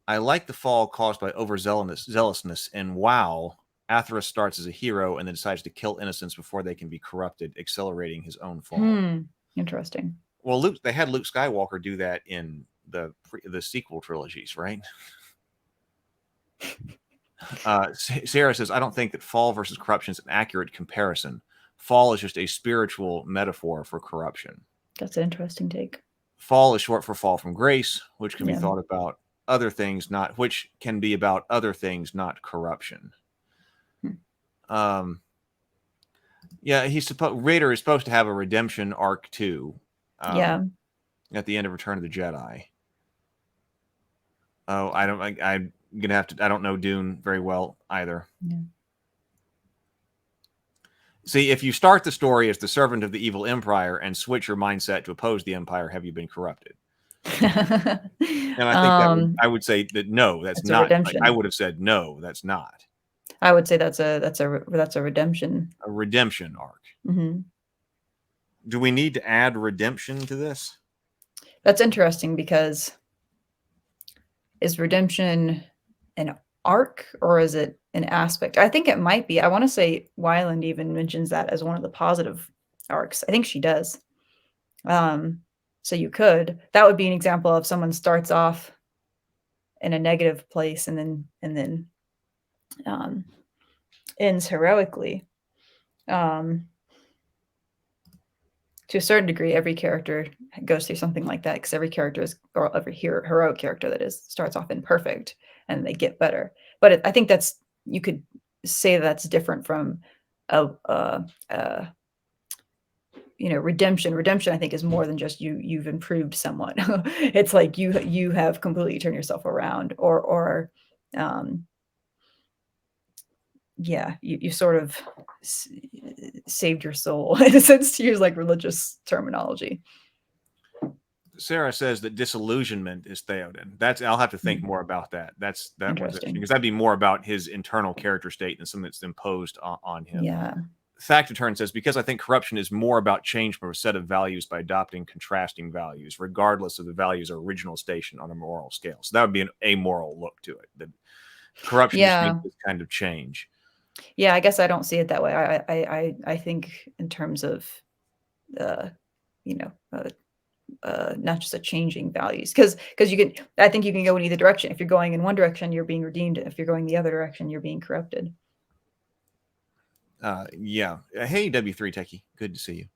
I like the fall caused by zealousness, and wow, Atheros starts as a hero and then decides to kill innocents before they can be corrupted, accelerating his own fall. Interesting. Well, they had Luke Skywalker do that in the sequel trilogies, right? Sarah says, I don't think that fall versus corruption is an accurate comparison. Fall is just a spiritual metaphor for corruption. That's an interesting take. Fall is short for fall from grace, which can be thought about other things, which can be about other things, not corruption. Yeah, Raider is supposed to have a redemption arc too. At the end of Return of the Jedi. Oh, I'm gonna have to. I don't know Dune very well either. Yeah. See, if you start the story as the servant of the evil empire and switch your mindset to oppose the empire, have you been corrupted? And I think I would say that no, that's not. Redemption. I would have said no, that's not. I would say that's a redemption. A redemption arc. Do we need to add redemption to this? That's interesting because is redemption an arc or is it an aspect? I think it might be. I want to say Weiland even mentions that as one of the positive arcs. I think she does. So that would be an example of someone starts off in a negative place and then ends heroically. To a certain degree, every character goes through something like that because every character or every heroic character that is starts off imperfect and they get better. But I think you could say that's different from redemption. Redemption, I think, is more than just you've improved somewhat. It's like you have completely turned yourself around, or you sort of saved your soul in a sense, to use like religious terminology. Sarah says that disillusionment is Theoden. I'll have to think more about that. That was because that'd be more about his internal character state than something that's imposed on him. Yeah. Factaturn says, because I think corruption is more about change from a set of values by adopting contrasting values, regardless of the value's original station on a moral scale. So that would be an amoral look to it. That corruption is this kind of change. Yeah, I guess I don't see it that way. I think in terms of, not just a changing values, because I think you can go in either direction. If you're going in one direction, you're being redeemed. If you're going the other direction, you're being corrupted. Yeah. Hey, W3 Techie, good to see you.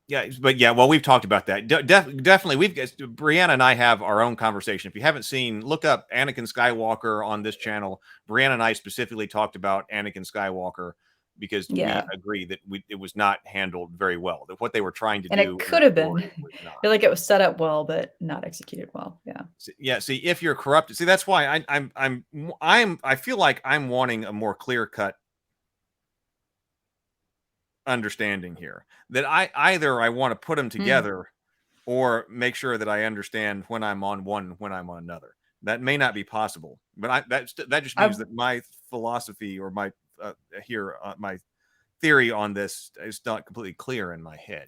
Yeah, but yeah, well, we've talked about that. Definitely, Brianna and I have our own conversation. If you haven't seen, look up Anakin Skywalker on this channel. Brianna and I specifically talked about Anakin Skywalker because we Yeah. agree that it was not handled very well. That what they were trying to And do it in the could have been. story was I not. feel like it was set up well, but not executed well. Yeah. Yeah, see, if you're corrupted, see, that's why I feel like I'm wanting a more clear cut understanding here. That I want to put them together or make sure that I understand when I'm on one, when I'm on another. That may not be possible, but that just means I that my philosophy or my my theory on this is not completely clear in my head.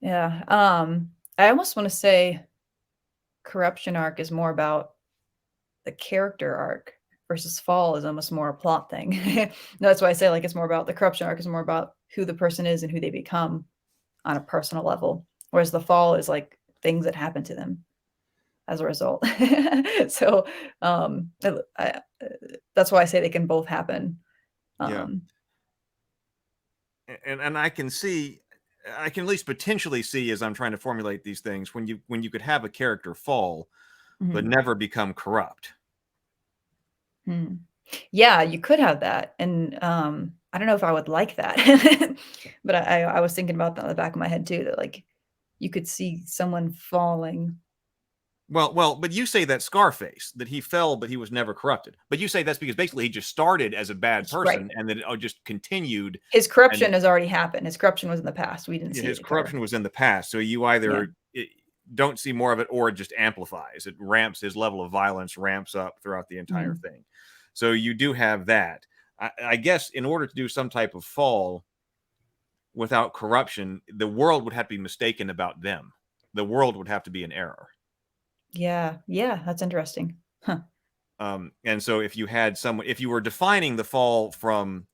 Yeah. I almost want to say corruption arc is more about the character arc versus fall is almost more a plot thing. That's why I say like it's more about the corruption arc is more about who the person is and who they become on a personal level, whereas the fall is like things that happen to them as a result. So that's why I say they can both happen. Yeah, Um, and I can see, I can at least potentially see as I'm trying to formulate these things when you could have a character fall but mhm. never become corrupt. Hmm. Yeah, you could have that, and I don't know if I would like that, but I was thinking about that in the back of my head too. That like you could see someone falling. Well, but you say that Scarface, that he fell, but he was never corrupted. But you say that's because basically he just started as a bad Right. person and then it just continued. His corruption And has already happened. His corruption was in the past. We didn't see his it occur. corruption was in the past. So you Yeah. either don't see more of it or it just amplifies. It ramps his level of violence, ramps up throughout the entire Mhm. thing. So you do have that. I guess in order to do some type of fall without corruption, the world would have to be mistaken about them. The world would have to be in error. Yeah. Yeah. That's interesting. Huh. And so if you had someone, if you were defining the fall from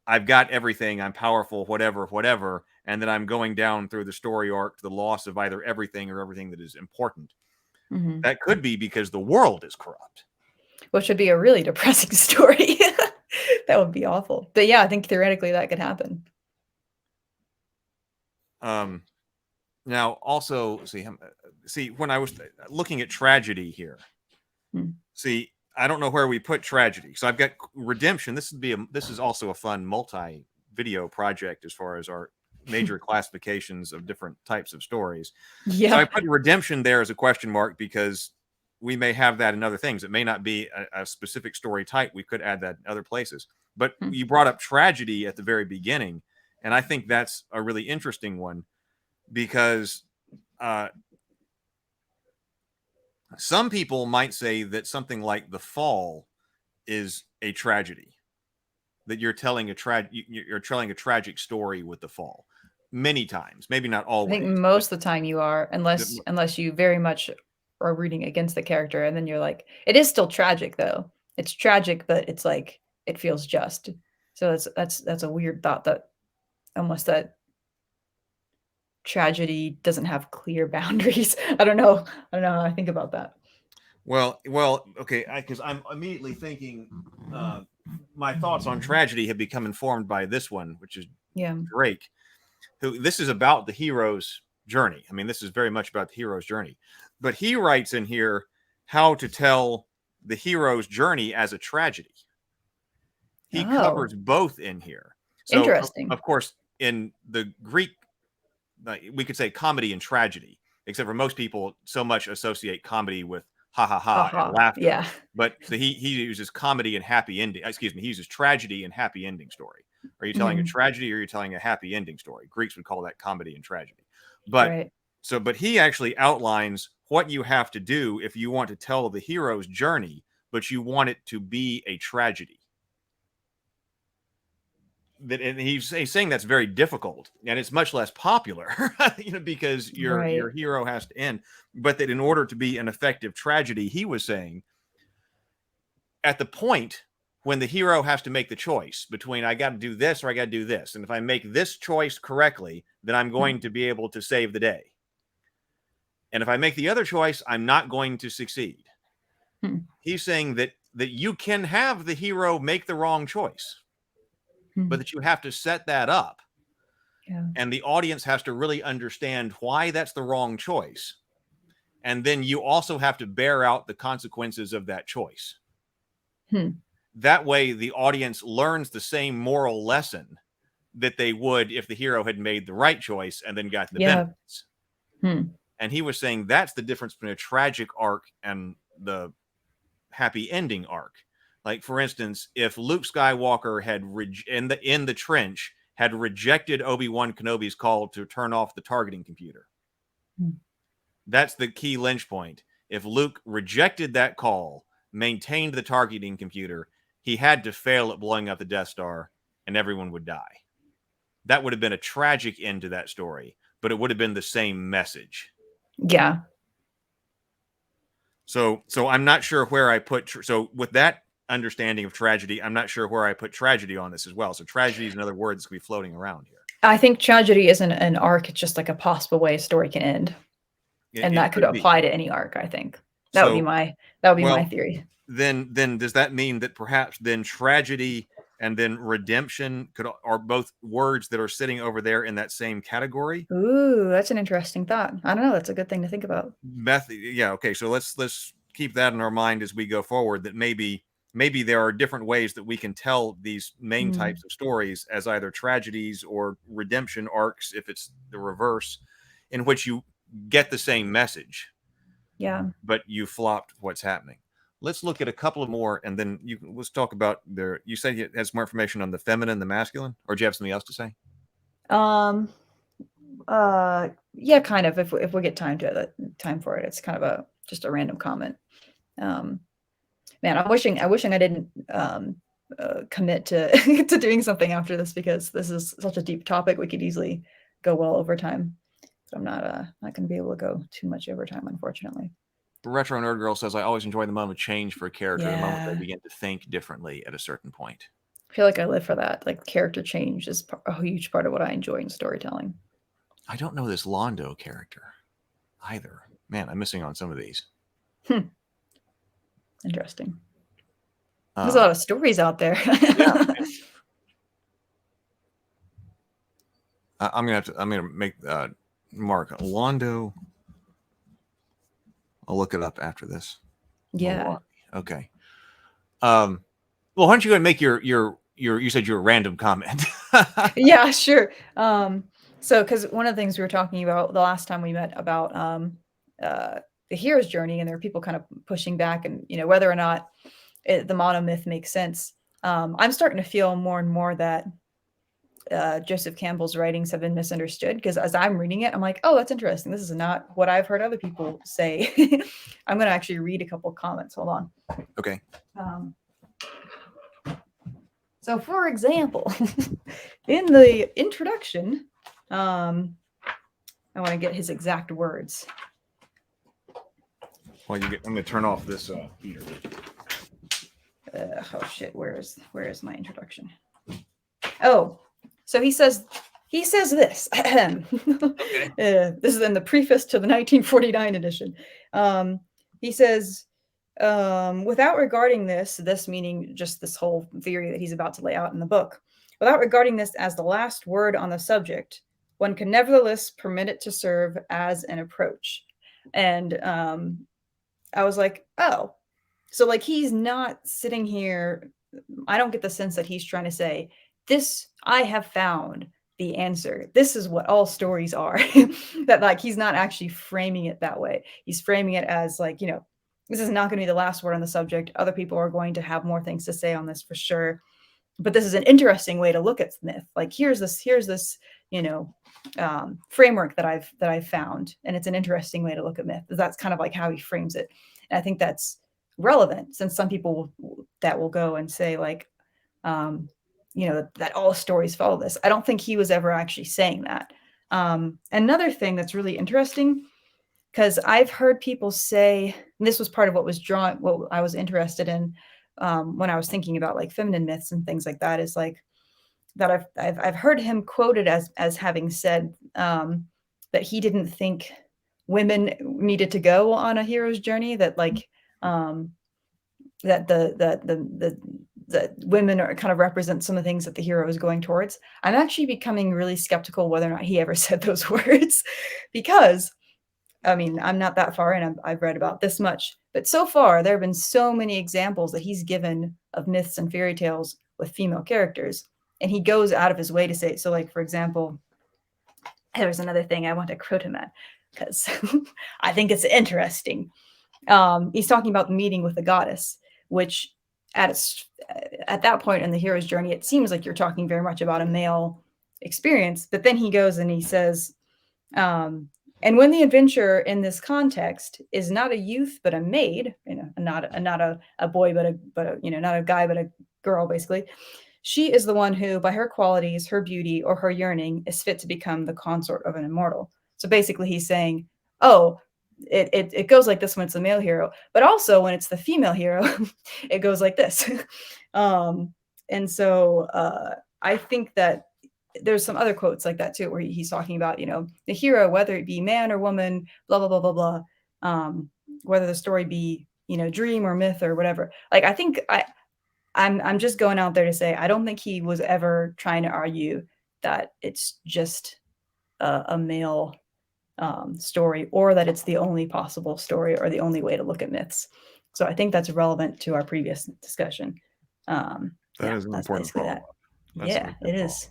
I've got everything, I'm powerful, whatever, whatever, and then I'm going down through the story arc to the loss of either everything or everything that is important, Mhm. that could be because the world is corrupt. Which would be a really depressing story. That would be awful. But yeah, I think theoretically that could happen. Um, Now, also, see, when I was looking at tragedy here, Mm. see, I don't know where we put tragedy. So I've got redemption. This is also a fun multi-video project as far as our major classifications of different types of stories. So I Yeah. put redemption there as a question mark because we may have that in other things. It may not be a specific story type. We could add that in other places. But Hmm. you brought up tragedy at the very beginning, and I think that's a really interesting one because uh, some people might say that something like The Fall is a tragedy. That you're telling a tragic story with The Fall. Many times, maybe not I think always, but most of the time you are, that unless you very much are rooting against the character, and then you're like, it is still tragic though. It's tragic, but it's like it feels just. So that's a weird thought that almost that tragedy doesn't have clear boundaries. I don't know. I don't know how I think about that. okay, because I'm immediately thinking my thoughts on tragedy have become informed by this one, which is Yeah. Drake, who this is about the hero's journey. I mean, this is very much about the hero's journey, but he writes in here how to tell the hero's journey as a tragedy. He Oh, covers both in here. So, interesting. of course, in the Greek, we could say comedy and tragedy, except for most people so much associate comedy with ha ha ha and Haha. laughter. Yeah. But so he uses comedy and happy ending. Excuse me, he uses tragedy and happy ending story. Are you telling a Mhm. tragedy or are you telling a happy ending story? Greeks would call that comedy and tragedy. But Right. but he actually outlines what you have to do if you want to tell the hero's journey, but you want it to be a tragedy. That and he's saying that's very difficult and it's much less popular because your Right. hero has to end, but that in order to be an effective tragedy, he was saying at the point when the hero has to make the choice between I got to do this or I got to do this, and if I make this choice correctly, then I'm Mm. going to be able to save the day, and if I make the other choice, I'm not going to succeed. Hmm. He's saying that you can have the hero make the wrong choice, but Mhm. that you have to set that up Yeah. And the audience has to really understand why that's the wrong choice. And then you also have to bear out the consequences of that choice. That way, the audience learns the same moral lesson that they would if the hero had made the right choice and then got the benefits. And he was saying that's the difference between a tragic arc and the happy ending arc. Like, for instance, if Luke Skywalker had in the trench had rejected Obi-Wan Kenobi's call to turn off the targeting computer, that's the key lynch point. If Luke rejected that call, maintained the targeting computer, he had to fail at blowing up the Death Star, and everyone would die. That would have been a tragic end to that story, but it would have been the same message. Yeah. So I'm not sure where I put. So with that understanding of tragedy, I'm not sure where I put tragedy on this as well. So tragedy is another word that's going to be floating around here. I think tragedy isn't an arc. It's just like a possible way a story can end. And that could apply to any arc, I think. That would be my theory. Then does that mean that perhaps then tragedy and then redemption are both words that are sitting over there in that same category? Ooh, that's an interesting thought. I don't know. That's a good thing to think about. Yeah. Okay. So let's keep that in our mind as we go forward. That maybe there are different ways that we can tell these main types of stories as either tragedies or redemption arcs, if it's the reverse, in which you get the same message. Yeah. But you flopped what's happening. Let's look at a couple of more, and then let's talk about you said you had some more information on the feminine, the masculine, or do you have something else to say? Yeah, kind of. If we get time for it, it's kind of just a random comment. Man, I'm wishing I didn't commit to to doing something after this, because this is such a deep topic. We could easily go well over time. But I'm not going to be able to go too much over time, unfortunately. Retro Nerd Girl says, I always enjoy the moment of change for a character, the moment they Yeah. begin to think differently at a certain point. I feel like I live for that. Like, character change is a huge part of what I enjoy in storytelling. I don't know this Londo character either. Man, I'm missing on some of these. Interesting. There's a lot of stories out there. Yeah. I'm gonna make Mark Londo. I'll look it up after this. Yeah. Okay. Well, why don't you go and make your you said your random comment? Yeah, sure. So, because one of the things we were talking about the last time we met about the hero's journey, and there are people kind of pushing back, and whether or not the monomyth makes sense. I'm starting to feel more and more that Joseph Campbell's writings have been misunderstood, because as I'm reading it, I'm like, oh, that's interesting. This is not what I've heard other people say. I'm going to actually read a couple of comments. Hold on. Okay. So, for example, in the introduction, I want to get his exact words. Well, I'm going to turn off this heater. Oh shit! Where is my introduction? Oh, so he says this. This is in the preface to the 1949 edition. He says, without regarding this meaning just this whole theory that he's about to lay out in the book, without regarding this as the last word on the subject, one can nevertheless permit it to serve as an approach. And I was like, oh, so like he's not sitting here. I don't get the sense that he's trying to say, this, I have found the answer. This is what all stories are. That like he's not actually framing it that way. He's framing it as like, this is not going to be the last word on the subject. Other people are going to have more things to say on this for sure. But this is an interesting way to look at myth. Like here's this, framework that I've found, and it's an interesting way to look at myth. That's kind of like how he frames it. And I think that's relevant, since some people that will go and say like, that all stories follow this. I don't think he was ever actually saying that. Another thing that's really interesting, because I've heard people say, and this was part of what I was interested in when I was thinking about like feminine myths and things like that, is like that I've heard him quoted as having said that he didn't think women needed to go on a hero's journey, that like that that women are kind of represent some of the things that the hero is going towards. I'm actually becoming really skeptical whether or not he ever said those words, because I mean, I'm not that far in. I've read about this much, but so far there have been so many examples that he's given of myths and fairy tales with female characters, and he goes out of his way to say. So, like for example, there's another thing I want to quote him at because I think it's interesting. He's talking about the meeting with the goddess, which at that point in the hero's journey, it seems like you're talking very much about a male experience. But then he goes and he says, and when the adventurer in this context is not a youth but a maid, not a boy but a not a guy but a girl, basically, she is the one who, by her qualities, her beauty, or her yearning, is fit to become the consort of an immortal. So basically, he's saying, oh, it goes like this when it's the male hero, but also when it's the female hero, it goes like this. And so I think that there's some other quotes like that too, where he's talking about, the hero, whether it be man or woman, blah, blah, blah, blah, blah, whether the story be, dream or myth or whatever. Like, I think I'm just going out there to say, I don't think he was ever trying to argue that it's just a male story, or that it's the only possible story or the only way to look at myths. So I think that's relevant to our previous discussion. That is an important follow-up. Yeah, it is.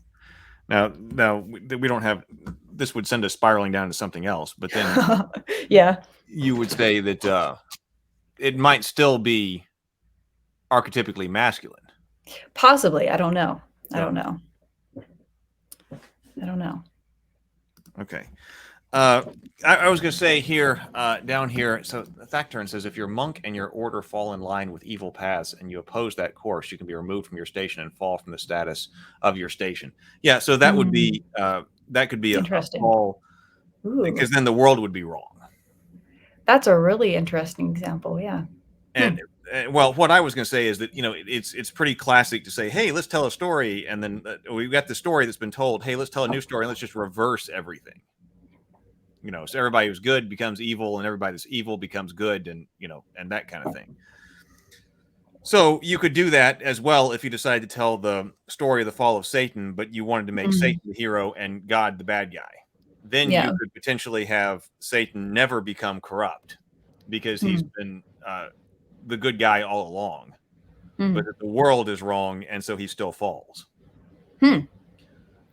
Now we don't have, this would send us spiraling down to something else, but then yeah, you would say that it might still be archetypically masculine. Possibly. I don't know. I don't know. Okay. I was going to say here, down here, so the Thacturn says, if your monk and your order fall in line with evil paths and you oppose that course, you can be removed from your station and fall from the status of your station. Yeah, so that would be, that could be a fall, because then the world would be wrong. That's a really interesting example, yeah. And well, what I was going to say is that, it's pretty classic to say, hey, let's tell a story, and then we've got the story that's been told, hey, let's tell a new story, and let's just reverse everything. So everybody who's good becomes evil, and everybody that's evil becomes good, and and that kind of thing. So you could do that as well if you decide to tell the story of the fall of Satan, but you wanted to make Satan the hero and God the bad guy. Then you could potentially have Satan never become corrupt because he's been the good guy all along, but that the world is wrong, and so he still falls.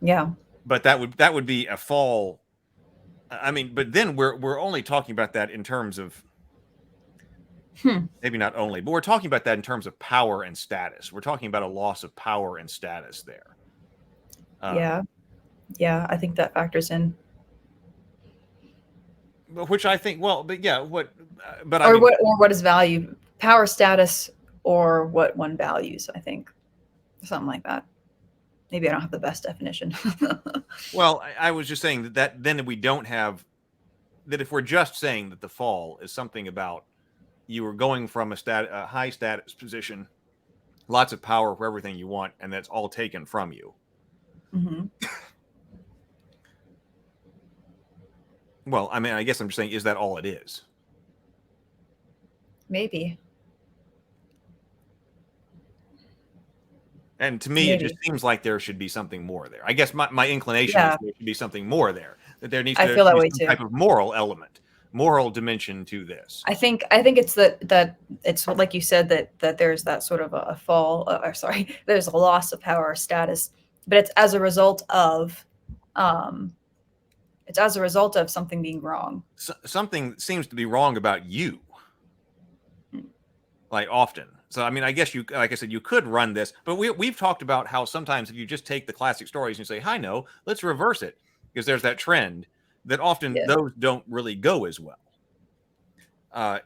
Yeah, but that would be a fall. I mean, but then we're only talking about that in terms of maybe not only, but we're talking about that in terms of power and status. We're talking about a loss of power and status there. Yeah, I think that factors in. Which I think, well, but yeah, what is value, power, status, or what one values. I think something like that. Maybe I don't have the best definition. Well, I was just saying that then we don't have that. If we're just saying that the fall is something about you were going from a high status position, lots of power for everything you want, and that's all taken from you. Well, I mean, I guess I'm just saying, is that all it is? Maybe. And to me, it just seems like there should be something more there. I guess my inclination is there should be something more there. That there needs to be some type of moral element, moral dimension to this. I think it's that it's like you said, that there's that sort of a fall, there's a loss of power or status, but it's as a result of something being wrong. Something seems to be wrong about you, like often. So, I mean, I guess like I said, you could run this, but we've talked about how sometimes if you just take the classic stories and you say, hi, no, let's reverse it, because there's that trend that often those don't really go as well.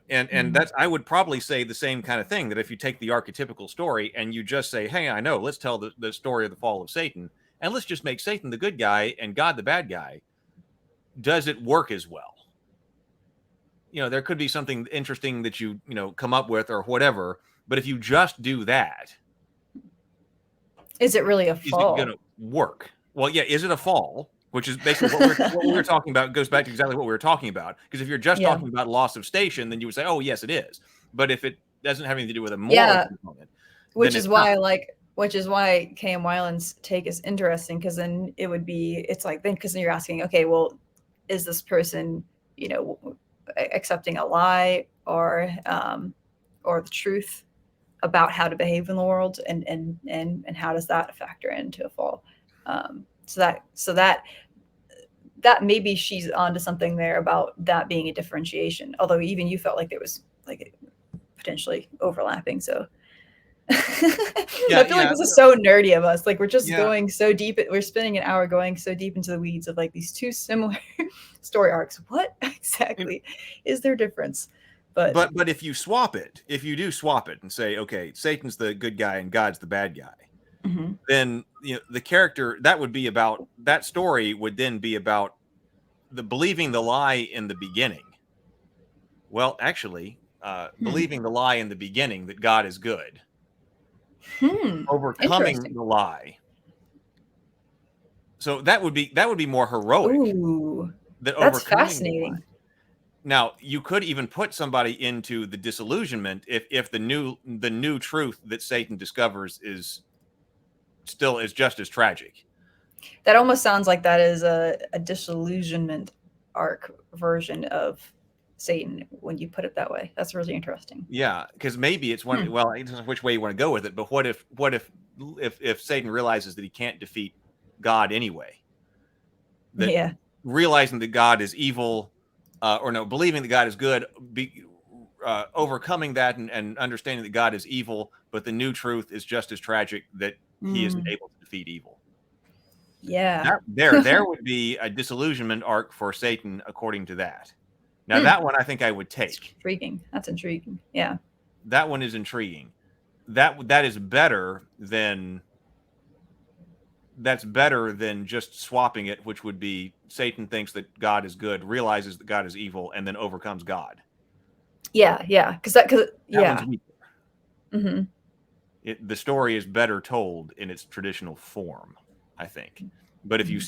And that's, I would probably say the same kind of thing, that if you take the archetypical story and you just say, hey, I know, let's tell the story of the fall of Satan, and let's just make Satan the good guy and God the bad guy, does it work as well? There could be something interesting that you come up with or whatever. But if you just do that, is it really a fall? Is it going to work? Well, yeah. Is it a fall? Which is basically what we were talking about. Goes back to exactly what we were talking about. Because if you're just talking about loss of station, then you would say, "Oh, yes, it is." But if it doesn't have anything to do with a moral component, Which is why, K.M. Weiland's take is interesting, because then it's like, then because then you're asking, okay, well, is this person, accepting a lie or the truth about how to behave in the world, and how does that factor into a fall? So that maybe she's onto something there about that being a differentiation. Although even you felt like there was like potentially overlapping. So I feel like this is so nerdy of us. Like we're just going so deep. We're spending an hour going so deep into the weeds of like these two similar story arcs. What exactly is their difference? But if you swap it, if you do swap it and say, okay, Satan's the good guy and God's the bad guy, then the character that story would then be about the believing the lie in the beginning. Well, actually, believing the lie in the beginning that God is good. Overcoming the lie. So that would be more heroic. Ooh, that's fascinating. Now, you could even put somebody into the disillusionment if the new truth that Satan discovers is just as tragic. That almost sounds like that is a disillusionment arc version of Satan when you put it that way. That's really interesting. Yeah, because maybe it's one. Well, it depends which way you want to go with it. But what if Satan realizes that he can't defeat God anyway? Realizing that God is evil, believing that God is good, overcoming that and understanding that God is evil, but the new truth is just as tragic, that he isn't able to defeat evil. Yeah, there would be a disillusionment arc for Satan according to that. Now that one I think I would take. Intriguing. That's intriguing. Yeah. That one is intriguing. That is better than just swapping it, which would be Satan thinks that God is good, realizes that God is evil, and then overcomes God. Yeah. Because one's weaker. The story is better told in its traditional form, I think. But if you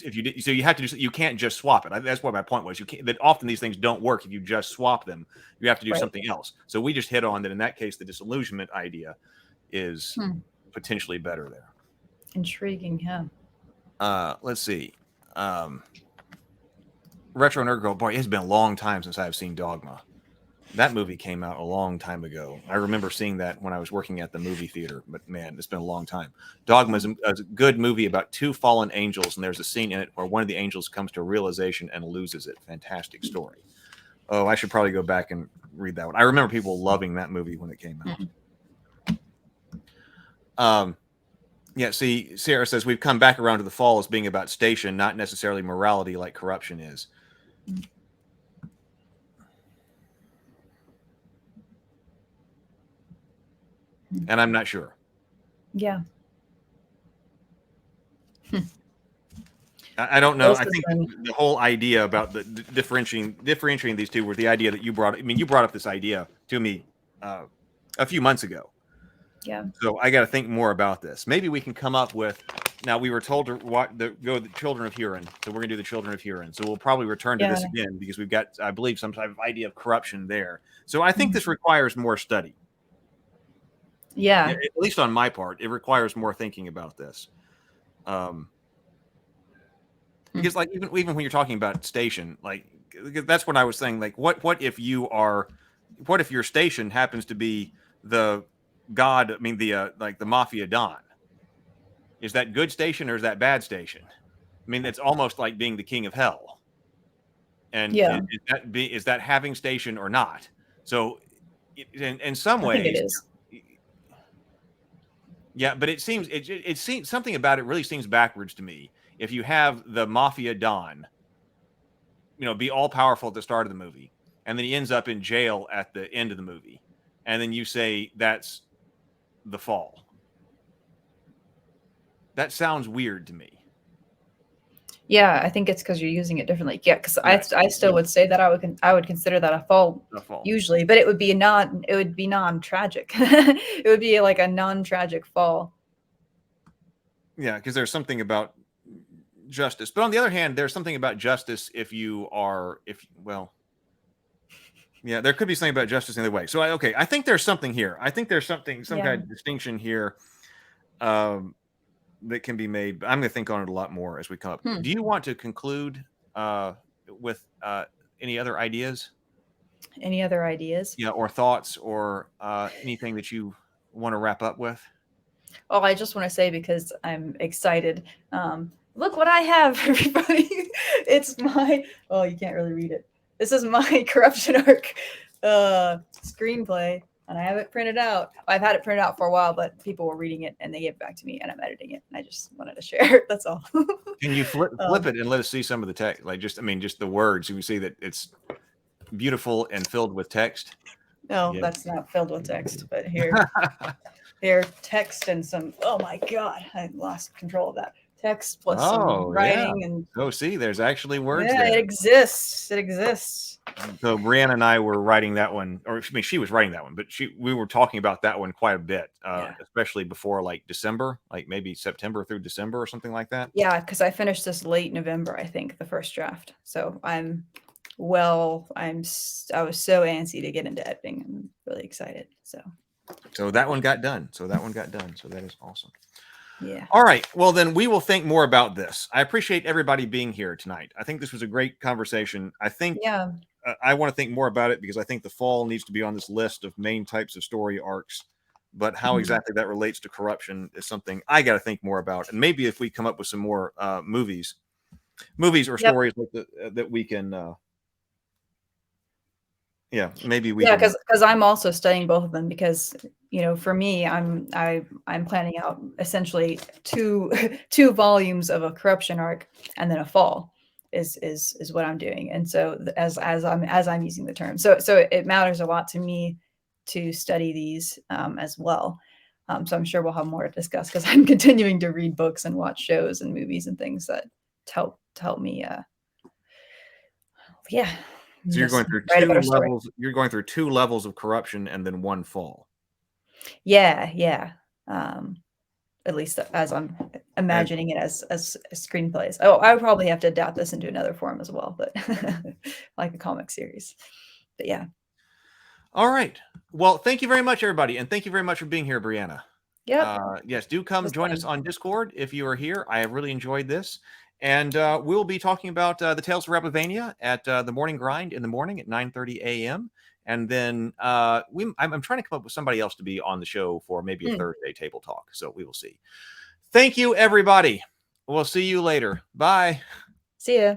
have to you can't just swap it. That's what my point was. That often these things don't work if you just swap them. You have to do something else. So we just hit on that in that case. The disillusionment idea is potentially better there. Intriguing, yeah. Let's see. Retro Nerd Girl, boy, it's been a long time since I've seen Dogma. That movie came out a long time ago. I remember seeing that when I was working at the movie theater, but man, it's been a long time. Dogma is a good movie about two fallen angels, and there's a scene in it where one of the angels comes to realization and loses it. Fantastic story. Oh, I should probably go back and read that one. I remember people loving that movie when it came out. Yeah, see, Sarah says we've come back around to the fall as being about station, not necessarily morality like corruption is. And I'm not sure. Yeah. I don't know. I think the whole idea about the differentiating these two were the idea that you brought. I mean, you brought up this idea to me a few months ago. Yeah. So I got to think more about this. Maybe we can come up with. Now we were told to go the Children of Huron, so we're gonna do the Children of Huron. So we'll probably return to this again because we've got, I believe, some type of idea of corruption there. So I think this requires more study. Yeah. At least on my part, it requires more thinking about this. Because like even when you're talking about station, like that's what I was saying. Like what if your station happens to be the god? I mean the like the Mafia Don. Is that good station or is that bad station? I mean, it's almost like being the king of hell. And is that having station or not? So in some ways, I think it is. Yeah, but it seems something about it really seems backwards to me. If you have the Mafia Don, be all powerful at the start of the movie, and then he ends up in jail at the end of the movie, and then you say that's the fall. That sounds weird to me. Yeah, I think it's because you're using it differently. Yeah, because I still would say that I would consider that a fall usually, but it would be non-tragic. It would be like a non-tragic fall. Yeah, because there's something about justice, but on the other hand, there's something about justice if Yeah, there could be something about justice in the way. So okay, I think there's something here. I think there's some Yeah. kind of distinction here that can be made. But I'm going to think on it a lot more as we come up. Do you want to conclude with any other ideas? Any other ideas? Yeah, or thoughts, or anything that you want to wrap up with? Oh, I just want to say, because I'm excited. Look what I have, everybody. It's my, oh, you can't really read it. This is my corruption arc screenplay, and I have it printed out. I've had it printed out for a while, but people were reading it and they gave it back to me, and I'm editing it. And I just wanted to share it. That's all. Can you flip it and let us see some of the text? Like just the words. You can see that it's beautiful and filled with text. No, Yeah. that's not filled with text, but here, text and some, oh my God, I lost control of that. Text plus some writing and see, there's actually words yeah, there. it exists. It exists. So Brianna and I were writing that one, or I mean, she was writing that one, but we were talking about that one quite a bit, especially before like December, like maybe September through December or something like that. Yeah, because I finished this late November, I think, the first draft. So I was so antsy to get into editing. I'm really excited. So that one got done. So that is awesome. Yeah. All right. Well, then we will think more about this. I appreciate everybody being here tonight. I think this was a great conversation. I think I want to think more about it because I think the fall needs to be on this list of main types of story arcs. But how exactly that relates to corruption is something I got to think more about. And maybe if we come up with some more movies or stories like that we can. Maybe we. Yeah, because I'm also studying both of them because for me, I'm planning out essentially two volumes of a corruption arc and then a fall is what I'm doing. And so as I'm using the term, so it matters a lot to me to study these as well. So I'm sure we'll have more to discuss because I'm continuing to read books and watch shows and movies and things that help me. So you're going through two levels. You're going through two levels of corruption and then one fall. Yeah. At least as I'm imagining it as screenplays. Oh, I would probably have to adapt this into another form as well, but like a comic series. But yeah. All right. Well, thank you very much, everybody, and thank you very much for being here, Brianna. Yeah. Yes, do come join us on Discord if you are here. I have really enjoyed this. And we'll be talking about the Tales of Rapavania at the Morning Grind in the morning at 9:30 a.m. And then I'm trying to come up with somebody else to be on the show for maybe a Thursday table talk. So we will see. Thank you, everybody. We'll see you later. Bye. See ya.